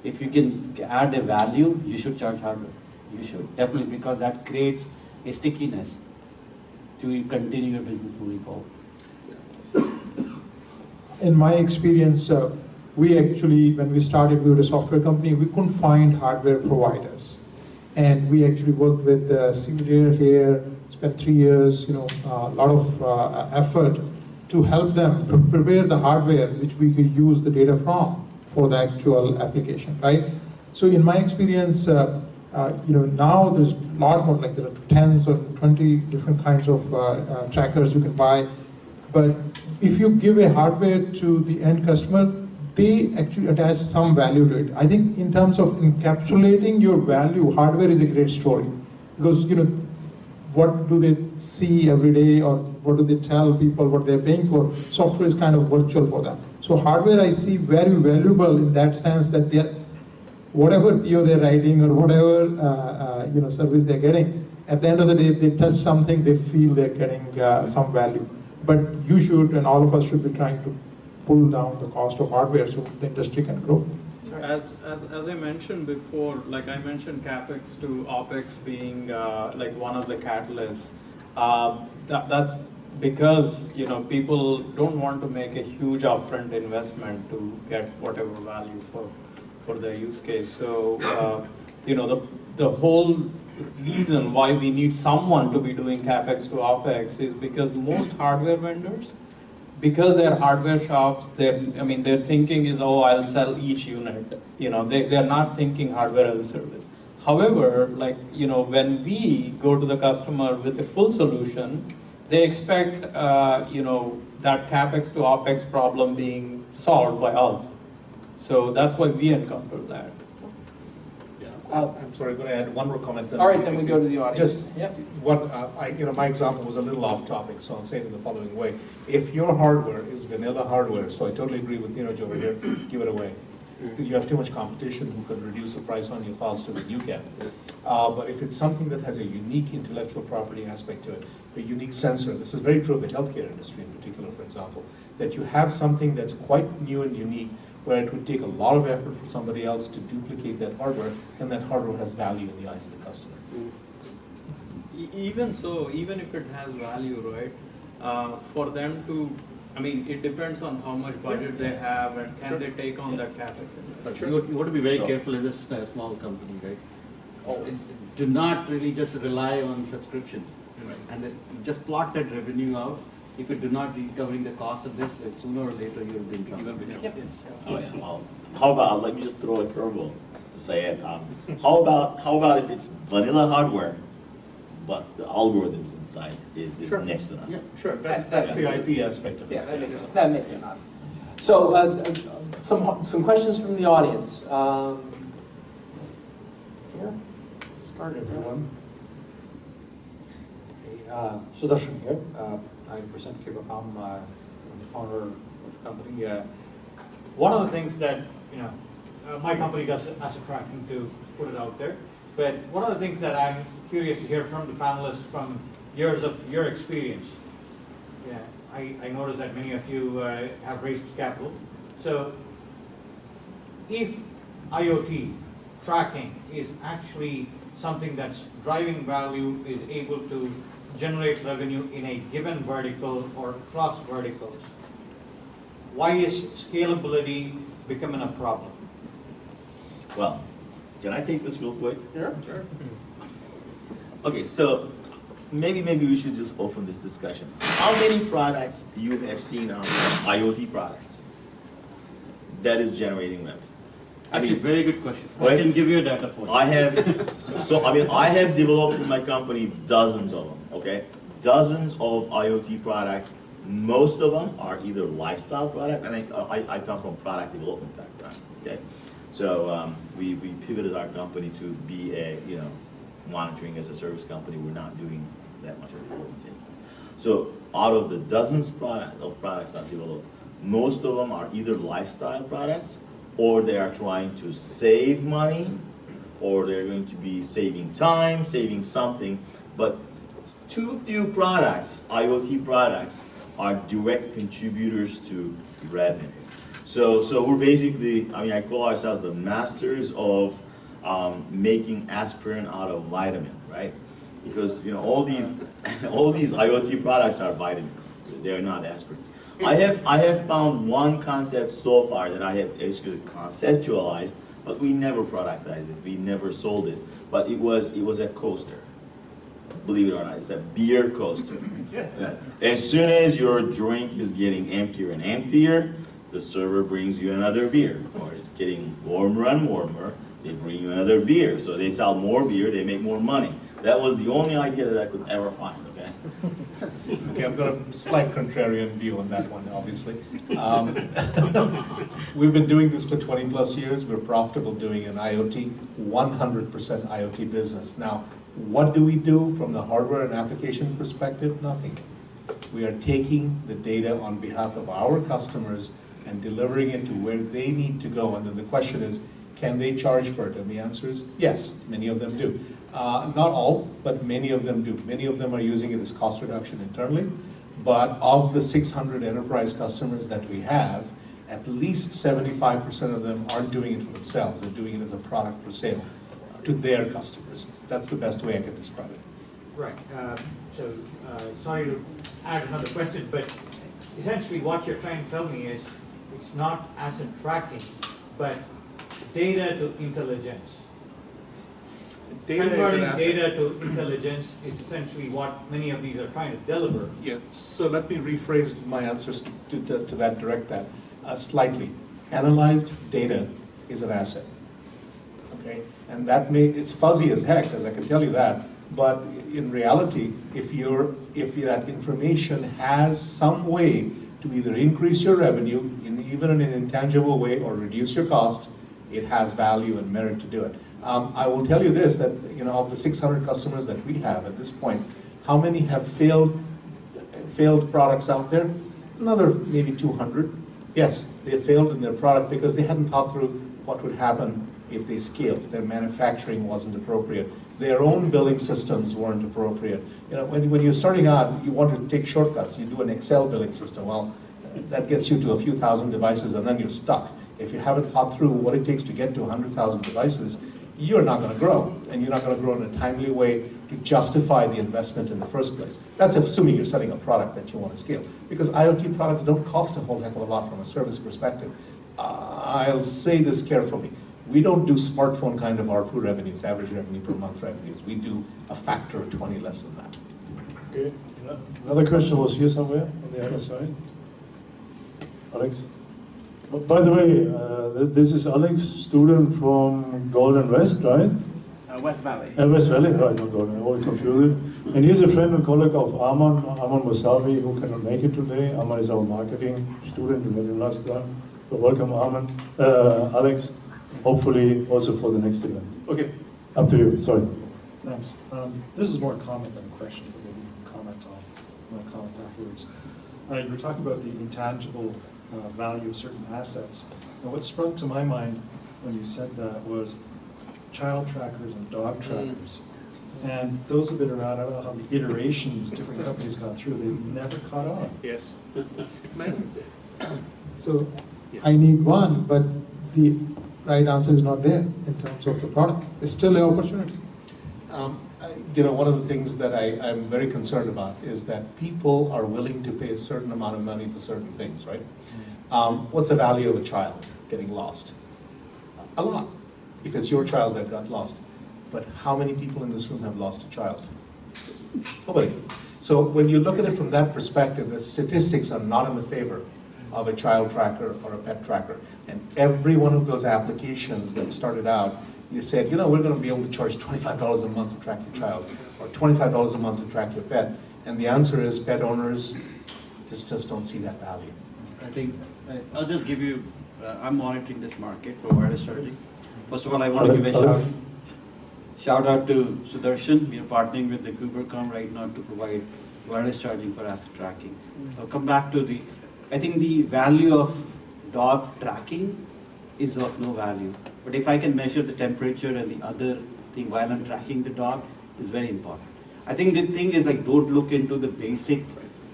If you can add a value, you should charge hardware. You should, definitely, because that creates a stickiness to continue your business moving forward. In my experience, we actually, when we started, we were a software company, we couldn't find hardware providers. And we actually worked with Civil here, spent 3 years, a lot of effort to help them prepare the hardware which we could use the data from for the actual application, right? So in my experience, now there's a lot more, like there are 10 or 20 different kinds of trackers you can buy. But if you give a hardware to the end customer, they actually attach some value to it. I think in terms of encapsulating your value, hardware is a great story. Because, what do they see every day, or what do they tell people what they're paying for? Software is kind of virtual for them. So hardware I see very valuable in that sense that whatever PO they're writing or whatever service they're getting, at the end of the day, if they touch something, they feel they're getting some value. But you should, and all of us should be trying to pull down the cost of hardware so the industry can grow. As I mentioned before, like I mentioned CapEx to OpEx being like one of the catalysts. That's because people don't want to make a huge upfront investment to get whatever value for their use case. So the whole reason why we need someone to be doing CapEx to OpEx is because most hardware vendors, because they're hardware shops, their thinking is, oh, I'll sell each unit. They're not thinking hardware as a service. However, when we go to the customer with a full solution, they expect that CapEx to OpEx problem being solved by us. So that's why we encounter that. I'm sorry, I'm going to add one more comment. All right, then we go to the audience. Just my example was a little off topic, so I'll say it in the following way. If your hardware is vanilla hardware, so I totally agree with Neeraj over here, give it away. You have too much competition who can reduce the price on you faster than you can. But if it's something that has a unique intellectual property aspect to it, a unique sensor, this is very true of the healthcare industry in particular, for example, that you have something that's quite new and unique, where it would take a lot of effort for somebody else to duplicate that hardware, and that hardware has value in the eyes of the customer. Even so, even if it has value, right, for them to, it depends on how much budget they have and can they take on that CapEx. You want to be very careful as a small company, right? Do not really just rely on subscription. Right. And just plot that revenue out. If you do not recovering the cost of this, sooner or later you'll be in trouble. Oh yeah. Well, how about, let me just throw a curveball to say it. How about if it's vanilla hardware, but the algorithms inside is next to nothing? Yeah, sure. That's the IP aspect of it. Yeah, that makes it not. So some questions from the audience. Here, start everyone. Sudarshan here. I represent Kibacom, I'm the founder of the company. One of the things that, my company does asset tracking to put it out there, but one of the things that I'm curious to hear from the panelists from years of your experience. Yeah. I noticed that many of you have raised capital. So if IoT tracking is actually something that's driving value, is able to generate revenue in a given vertical or cross verticals, why is scalability becoming a problem? Well, can I take this real quick? Sure, sure. Okay, so maybe we should just open this discussion. How many products you have seen are IoT products that is generating revenue? Actually, very good question. Right? I can give you a data point. I have developed in my company dozens of them, okay? Dozens of IoT products. Most of them are either lifestyle product, and I come from product development background, okay? So we pivoted our company to be a, monitoring as a service company. We're not doing that much of development anymore. So out of the dozens of products I've developed, most of them are either lifestyle products, or they are trying to save money, or they're going to be saving time, saving something. But too few products, IoT products, are direct contributors to revenue. So we're basically, I call ourselves the masters of making aspirin out of vitamin, right? Because all these IoT products are vitamins. They're not aspirins. I have found one concept so far that I have actually conceptualized, but we never productized it. We never sold it. But it was a coaster. Believe it or not, it's a beer coaster. As soon as your drink is getting emptier and emptier, the server brings you another beer. Or it's getting warmer and warmer, they bring you another beer. So they sell more beer, they make more money. That was the only idea that I could ever find, okay? Okay, I've got a slight contrarian view on that one, obviously. We've been doing this for 20 plus years. We're profitable doing an IoT, 100% IoT business. Now, what do we do from the hardware and application perspective? Nothing. We are taking the data on behalf of our customers and delivering it to where they need to go. And then the question is, can they charge for it? And the answer is yes, many of them do. Not all, but many of them do. Many of them are using it as cost reduction internally. But of the 600 enterprise customers that we have, at least 75% of them aren't doing it for themselves. They're doing it as a product for sale to their customers. That's the best way I can describe it. Right. Sorry to add another question, but essentially what you're trying to tell me is it's not asset tracking, but data to intelligence. Converting data to intelligence is essentially what many of these are trying to deliver. Yeah, so let me rephrase my answers to that, direct that slightly. Analyzed data is an asset, okay? And it's fuzzy as heck, as I can tell you that, but in reality, if that information has some way to either increase your revenue, even in an intangible way, or reduce your costs, it has value and merit to do it. I will tell you this, that of the 600 customers that we have at this point, how many have failed products out there? Another maybe 200. Yes, they failed in their product because they hadn't thought through what would happen if they scaled. Their manufacturing wasn't appropriate. Their own billing systems weren't appropriate. When you're starting out, you want to take shortcuts. You do an Excel billing system. Well, that gets you to a few thousand devices, and then you're stuck. If you haven't thought through what it takes to get to 100,000 devices, you're not going to grow, and you're not going to grow in a timely way to justify the investment in the first place. That's assuming you're selling a product that you want to scale, because IoT products don't cost a whole heck of a lot from a service perspective. I'll say this carefully. We don't do smartphone kind of ARPU revenues, average revenue per month revenues. We do a factor of 20 less than that. Okay, another question was here somewhere on the other side. Alex? Oh, by the way, this is Alex, student from Golden West, right? West Valley. West Valley, right, not Golden, I'm all confused. And he's a friend and colleague of Aman Musavi, who cannot make it today. Aman is our marketing student, we met him last time. So welcome, Aman. Alex, hopefully also for the next event. Okay, up to you, sorry. Thanks. This is more a comment than a question, but maybe you can comment afterwards. You were talking about the intangible value of certain assets. And what sprung to my mind when you said that was child trackers and dog trackers. And those have been around, I don't know how many iterations different companies got through, they've never caught on. Yes. So I need one, but the right answer is not there in terms of the product. It's still an opportunity. One of the things that I'm very concerned about is that people are willing to pay a certain amount of money for certain things, right? What's the value of a child getting lost? A lot, if it's your child that got lost. But how many people in this room have lost a child? Nobody. So when you look at it from that perspective, the statistics are not in the favor of a child tracker or a pet tracker. And every one of those applications that started out, you said, we're going to be able to charge $25 a month to track your child, or $25 a month to track your pet. And the answer is pet owners just don't see that value. I think, I'll just give you, I'm monitoring this market for wireless charging. First of all, I want to give a shout out to Sudarshan. We are partnering with the Kubercom right now to provide wireless charging for asset tracking. I'll come back to I think the value of dog tracking is of no value. But if I can measure the temperature and the other thing while I'm tracking the dog, is very important. I think the thing is don't look into the basic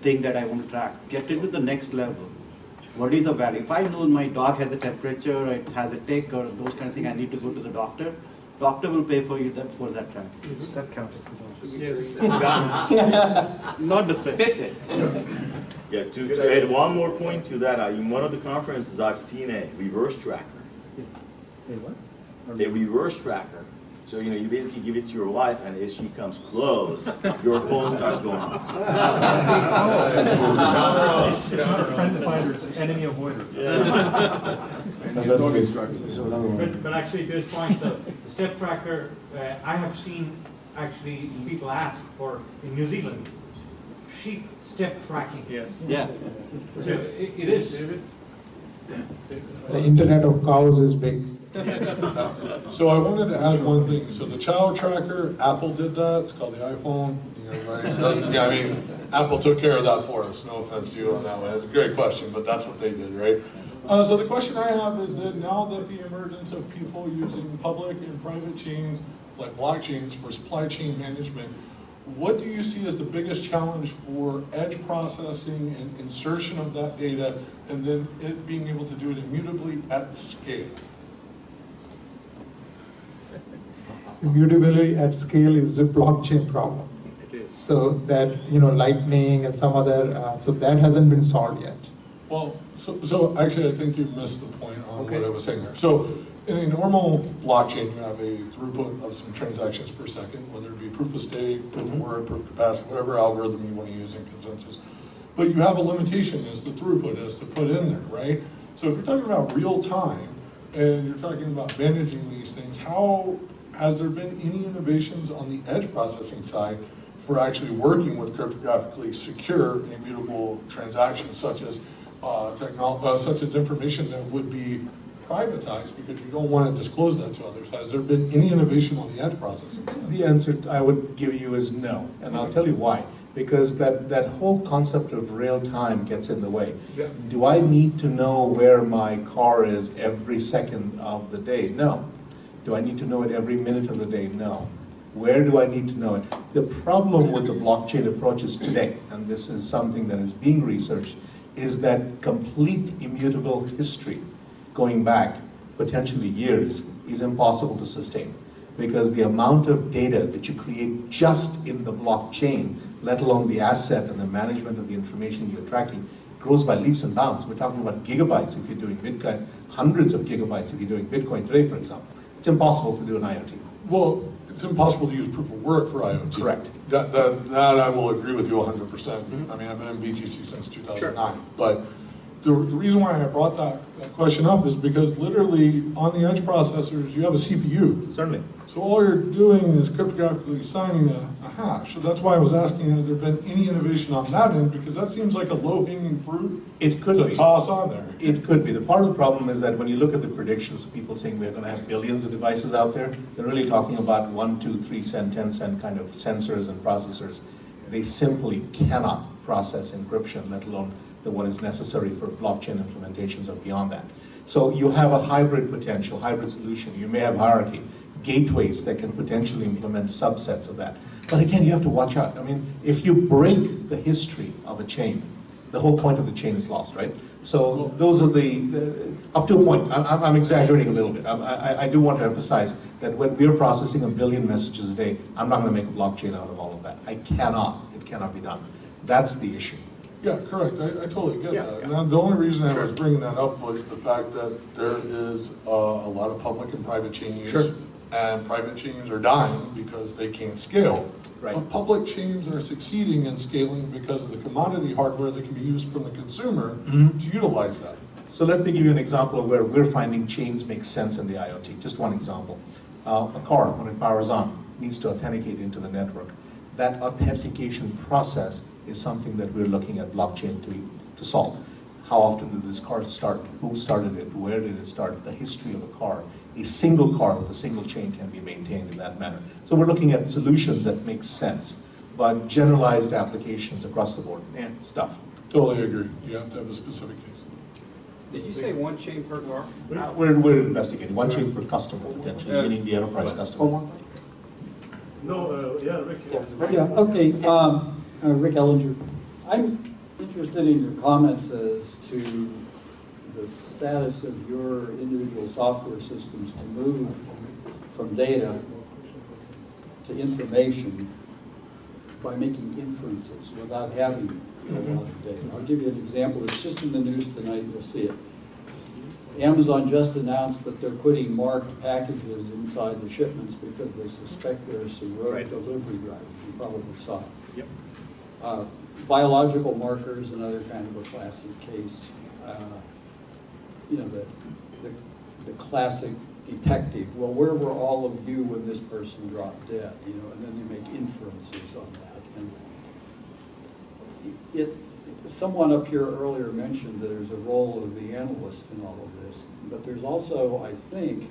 thing that I want to track. Get into the next level. What is the value? If I know my dog has a temperature, or it has a tick, or those kind of things, I need to go to the doctor. Doctor will pay for you for that track. Step counter for dogs. Yes. Not the Fitbit. Yeah, to add one more point to that, in one of the conferences I've seen a reverse tracker. Hey, what? A reverse tracker. So, you basically give it to your wife, and as she comes close, your phone starts going off. It's not a friend finder, it's an enemy avoider. But actually, to his point, the step tracker, I have seen actually people ask for, in New Zealand, sheep step tracking. Yes. Yeah. So it is. The Internet of Cows is big. So I wanted to add one thing. So the child tracker, Apple did that. It's called the iPhone. Right? Apple took care of that for us. No offense to you on that one. It's a great question, but that's what they did, right? So the question I have is that now that the emergence of people using public and private chains, like blockchains, for supply chain management, what do you see as the biggest challenge for edge processing and insertion of that data, and then it being able to do it immutably at scale? Immutability at scale is a blockchain problem. It is. So that, Lightning and some other, so that hasn't been solved yet. Well, so actually, I think you missed the point on what I was saying there. So in a normal blockchain, you have a throughput of some transactions per second, whether it be proof of stake, proof of work, proof of capacity, whatever algorithm you want to use in consensus. But you have a limitation as the throughput as to put in there, right? So if you're talking about real time, and you're talking about managing these things, has there been any innovations on the edge processing side for actually working with cryptographically secure and immutable transactions, such as such as information that would be privatized because you don't want to disclose that to others? Has there been any innovation on the edge processing side? The answer I would give you is no, and I'll tell you why. Because that whole concept of real time gets in the way. Yeah. Do I need to know where my car is every second of the day? No. Do I need to know it every minute of the day? No. Where do I need to know it? The problem with the blockchain approaches today, and this is something that is being researched, is that complete immutable history going back potentially years is impossible to sustain, because the amount of data that you create just in the blockchain, let alone the asset and the management of the information you're tracking, grows by leaps and bounds. We're talking about gigabytes if you're doing Bitcoin, hundreds of gigabytes if you're doing Bitcoin today, for example. It's impossible to do an IoT. Well, it's impossible to use proof of work for IoT. Correct. That I will agree with you 100%. Mm-hmm. I mean, I've been in BGC since 2009. Sure. But the reason why I brought that question up is because literally on the edge processors, you have a CPU. Certainly. So all you're doing is cryptographically signing a hash. So that's why I was asking, has there been any innovation on that end? Because that seems like a low-hanging fruit to toss on there. It could be. The part of the problem is that when you look at the predictions of people saying we're going to have billions of devices out there, they're really talking about 1, 2, 3 cent, 10 cent kind of sensors and processors. They simply cannot process encryption, let alone what is necessary for blockchain implementations or beyond that. So you have a hybrid potential, hybrid solution. You may have hierarchy. gateways that can potentially implement subsets of that. But again, you have to watch out. I mean, if you break the history of a chain, the whole point of the chain is lost, right? So those are up to a point. I'm exaggerating a little bit. I do want to emphasize that when we're processing 1 billion messages a day, I'm not going to make a blockchain out of all of that. I cannot. It cannot be done. That's the issue. Yeah, correct. I totally get that. Yeah. Now, the only reason I was bringing that up was the fact that there is a lot of public and private chains. Sure. And private chains are dying because they can't scale. Right. But public chains are succeeding in scaling because of the commodity hardware that can be used from the consumer to utilize that. So let me give you an example of where we're finding chains make sense in the IoT. Just one example. A car, when it powers on, needs to authenticate into the network. That authentication process is something that we're looking at blockchain to solve. How often did this car start? Who started it? Where did it start? The history of a car. A single car with a single chain can be maintained in that manner. So we're looking at solutions that make sense, but generalized applications across the board. Yeah, stuff. Totally agree. You have to have a specific case. Did you say one chain per car? We're investigating one chain per customer potentially, meaning the enterprise customer. No, yeah, Rick. Yeah, okay. Rick Ellinger. I'm interested in your comments as to the status of your individual software systems to move from data to information by making inferences without having a lot of data. I'll give you an example. It's just in the news tonight. You'll see it. Amazon just announced that they're putting marked packages inside the shipments because they suspect there's some rogue delivery drivers. You probably saw it. Yep. Biological markers, another kind of a classic case. You know, the classic detective. Well, where were all of you when this person dropped dead? You know, and then you make inferences on that. And someone up here earlier mentioned that there's a role of the analyst in all of this, but there's also, I think,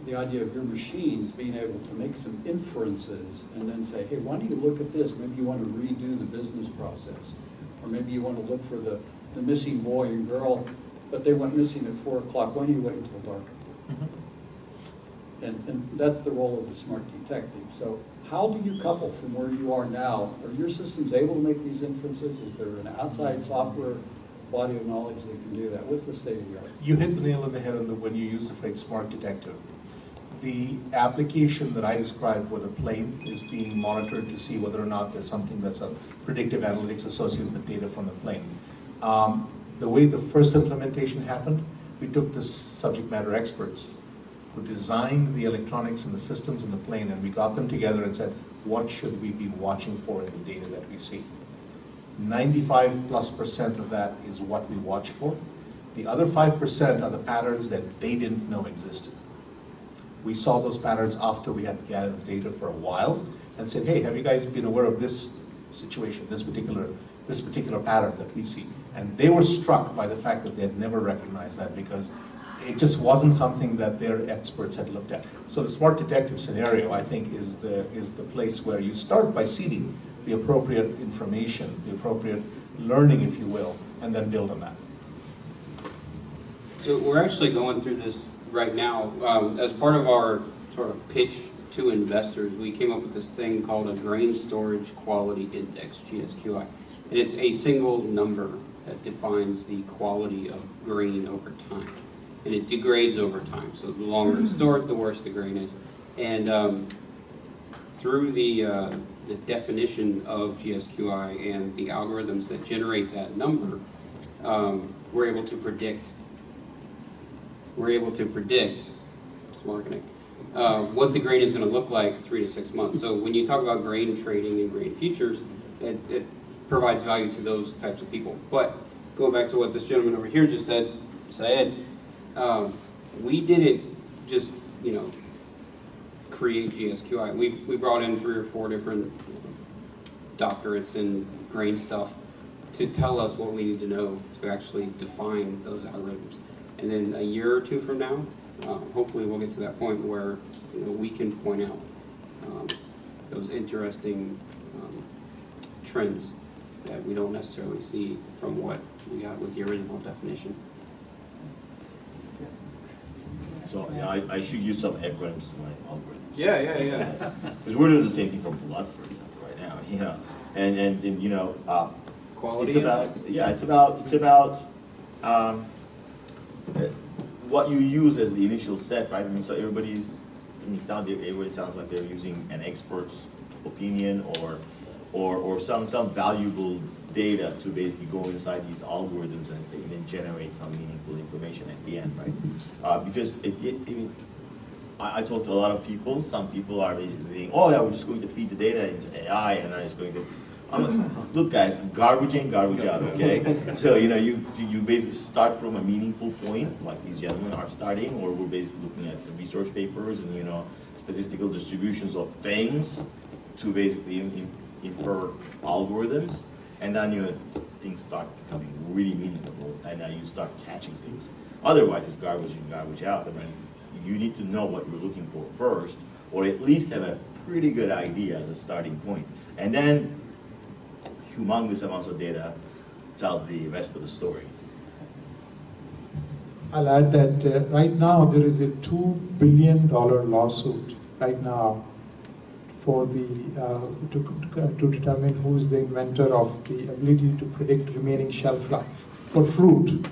the idea of your machines being able to make some inferences and then say, hey, why don't you look at this? Maybe you want to redo the business process. Or maybe you want to look for the missing boy and girl, but they went missing at 4 o'clock. Why don't you wait until dark? And that's the role of the smart detective. So how do you couple from where you are now? Are your systems able to make these inferences? Is there an outside software body of knowledge that can do that? What's the state of the art? You hit the nail on the head when you use the phrase smart detective. The application that I described where the plane is being monitored to see whether or not there's something that's a predictive analytics associated with the data from the plane. The way the first implementation happened, we took the subject matter experts who designed the electronics and the systems in the plane, and we got them together and said, what should we be watching for in the data that we see? 95+% of that is what we watch for. The other 5% are the patterns that they didn't know existed. We saw those patterns after we had gathered the data for a while and said, hey, have you guys been aware of this situation, this particular pattern that we see? And they were struck by the fact that they had never recognized that because it just wasn't something that their experts had looked at. So the smart detective scenario, I think, is the place where you start by seeding the appropriate information, the appropriate learning, if you will, and then build on that. So we're actually going through this right now. As part of our sort of pitch to investors, we came up with this thing called a Grain Storage Quality Index, GSQI. And it's a single number that defines the quality of grain over time. And it degrades over time. So the longer it's stored, the worse the grain is. And through the definition of GSQI and the algorithms that generate that number, we're able to predict it's marketing, what the grain is going to look like 3 to 6 months. So when you talk about grain trading and grain futures, it provides value to those types of people. But going back to what this gentleman over here just said, Syed, we didn't just, create GSQI. We brought in 3 or 4 different doctorates in grain stuff to tell us what we need to know to actually define those algorithms. And then a year or 2 from now, hopefully we'll get to that point where we can point out those interesting trends that we don't necessarily see from what we got with the original definition. So yeah, I should use some acronyms to my algorithms. Yeah. Because we're doing the same thing for blood, for example, right now. You know, and you know, Quality. it's about what you use as the initial set, right? I mean, so everybody sounds like they're using an expert's opinion or some valuable data to basically go inside these algorithms and then generate some meaningful information at the end, right? Because I talked to a lot of people. Some people are basically saying, oh yeah, we're just going to feed the data into AI and then it's going to, I'm like, look guys, garbage in, garbage out, okay? So, you know, you basically start from a meaningful point, like these gentlemen are starting, or we're basically looking at some research papers and, you know, statistical distributions of things to basically infer algorithms. And then, you know, things start becoming really meaningful, and now you start catching things. Otherwise, it's garbage in, garbage out. I mean, you need to know what you're looking for first, or at least have a pretty good idea as a starting point. And then, humongous amounts of data tells the rest of the story. I'll add that right now there is a $2 billion lawsuit right now for the to determine who's the inventor of the ability to predict remaining shelf life for fruit.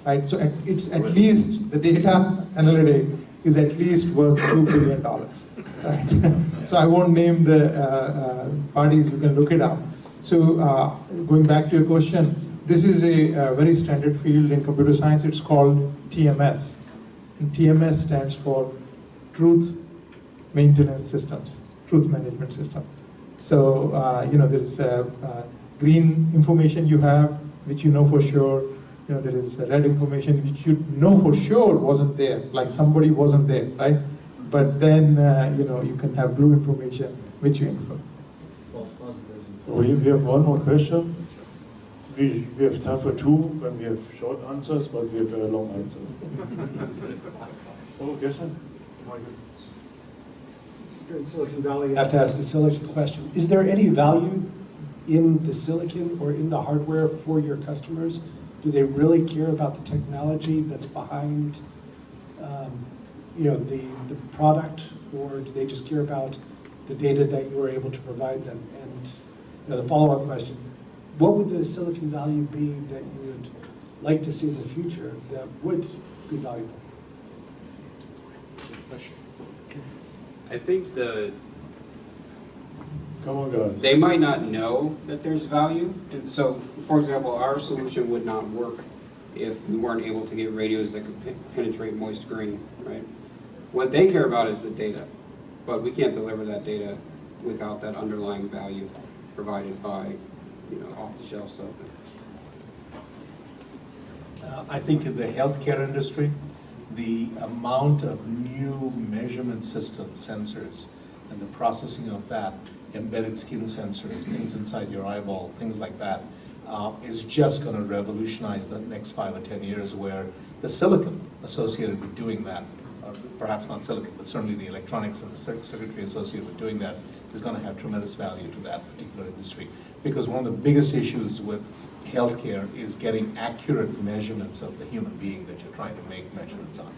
Right, so it's at least the data analytic is at least worth $2 billion. Right? So I won't name the parties. You can look it up. So going back to your question, this is a very standard field in computer science. It's called TMS. And TMS stands for Truth Maintenance Systems, Truth Management System. So, you know, there is green information you have, which you know for sure. You know, there is red information which you know for sure wasn't there, like somebody wasn't there, right? But then, you know, you can have blue information which you infer. We have one more question. We have time for two when we have short answers, but we have very long answers. One more question? Here in Silicon Valley, I have to ask a silicon question. Is there any value in the silicon or in the hardware for your customers? Do they really care about the technology that's behind you know, the product, or do they just care about the data that you are able to provide them? And you know, the follow-up question, what would the silicon value be that you would like to see in the future that would be valuable? I think Come on, guys. they might not know that there's value. And so, for example, our solution would not work if we weren't able to get radios that could penetrate moist green, right? What they care about is the data, but we can't deliver that data without that underlying value provided by, you know, off-the-shelf stuff. I think in the healthcare industry, the amount of new measurement systems, sensors, and the processing of that, embedded skin sensors, things inside your eyeball, things like that, is just going to revolutionize the next 5 or 10 years, where the silicon associated with doing that, or perhaps not silicon, but certainly the electronics and the circuitry associated with doing that, is going to have tremendous value to that particular industry. Because one of the biggest issues with healthcare is getting accurate measurements of the human being that you're trying to make measurements on.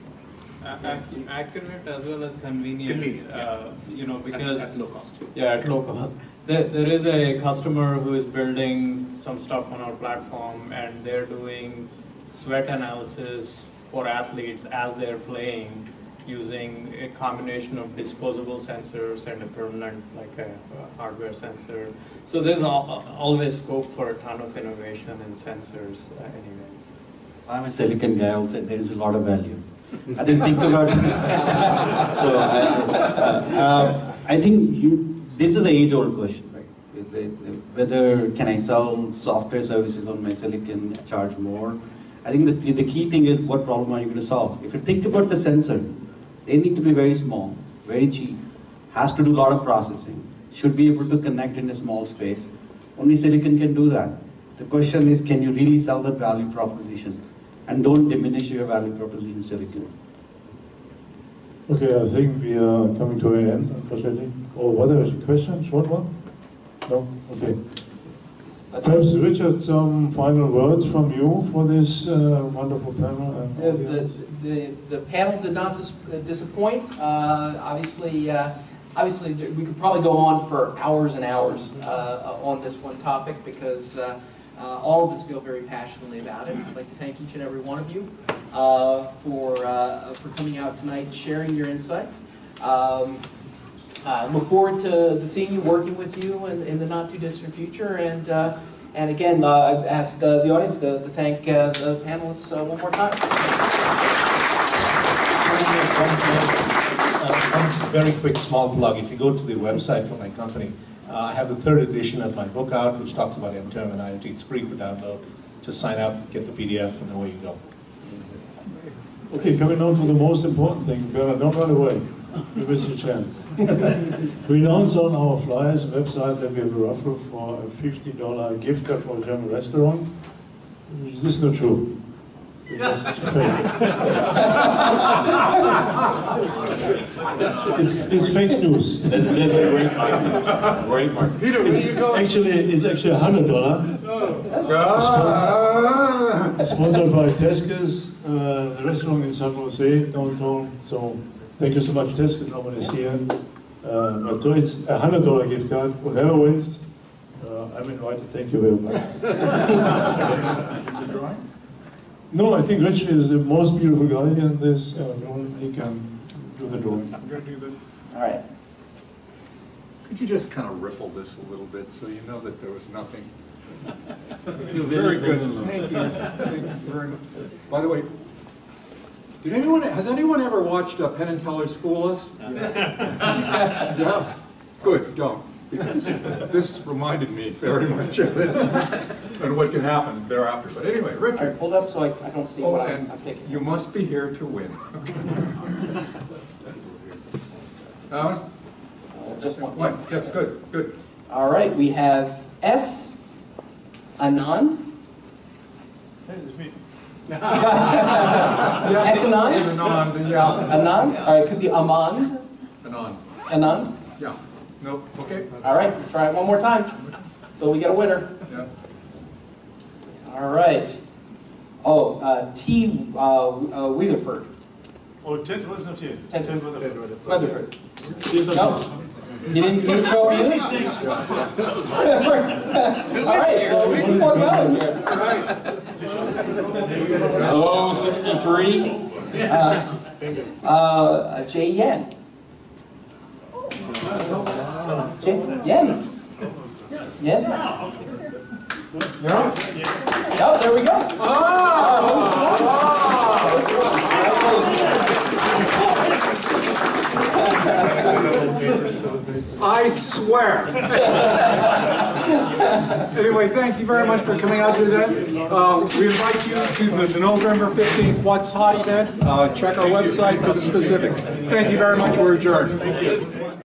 Accurate as well as convenient. Convenient, yeah. You know, because at low cost. Yeah, at low cost. There is a customer who is building some stuff on our platform, and they're doing sweat analysis for athletes as they're playing, using a combination of disposable sensors and a permanent, like a hardware sensor. So there's always scope for a ton of innovation in sensors anyway. I'm a silicon guy, I'll say there is a lot of value. I didn't think about it. So I think this is an age-old question, right? Whether can I sell software services on my silicon, charge more? I think the key thing is what problem are you going to solve? If you think about the sensor, they need to be very small, very cheap, has to do a lot of processing, should be able to connect in a small space. Only silicon can do that. The question is, can you really sell that value proposition? And don't diminish your value proposition in silicon. Okay, I think we are coming to an end, unfortunately. Or what is a question? Short one? No? Okay. Perhaps, Richard, some final words from you for this wonderful panel. And The panel did not disappoint. Obviously, we could probably go on for hours and hours on this one topic because all of us feel very passionately about it. I'd like to thank each and every one of you for coming out tonight and sharing your insights. Look forward to seeing you, working with you in the not too distant future. And again, I ask the audience to thank the panelists one more time. One very quick small plug. If you go to the website for my company, I have the 3rd edition of my book out, which talks about M-Term and IoT. It's free for download. Just sign up, get the PDF, and away you go. Okay, coming on to the most important thing. Bernard, don't run away. Give us a chance. We announced on our flyers website that we have a raffle for a $50 gift card for a German restaurant. Is this not true? It's fake. It's fake news. That's a great market. Great market. Peter, where you going? It's actually $100. Sponsored by Tesco's, the restaurant in San Jose downtown. So thank you so much, Tesco's. Nobody's here. So it's a $100 gift card. Whoever wins, I'm invited. Thank you very much. No, I think Rich is the most beautiful guy in this room. He can do the drawing. I'm going to do the... All right. Could you just kind of riffle this a little bit so you know that there was nothing? Feel Very very good. Thank you. Thank you very much. By the way, has anyone ever watched Penn and Teller's Fool Us? Yeah. Good. Don't. Because this reminded me very much of this and what can happen thereafter. But anyway, Richard. All right, hold up so I don't see what I'm taking. You must be here to win. Just one. Yes, good, good. All right, we have S. Anand. Hey, it's me. S. Anand? It's Anand, yeah. Anand? All right, could be Amand. Anand. Anand? Yeah. Nope. Okay. All right, try it one more time. So we get a winner. Yeah. All right. Oh, T. Weatherford. Oh, Ted was not here. Ted Weatherford. Weatherford. No? You didn't show up either? All right, well, we can talk about it here. Oh, 63. J. Yen. Jens. Yen? Oh, there we go. I swear. Anyway, thank you very much for coming out to the event. We invite you to the November 15th What's Hot event. Check our website for the specifics. Thank you very much. We're adjourned.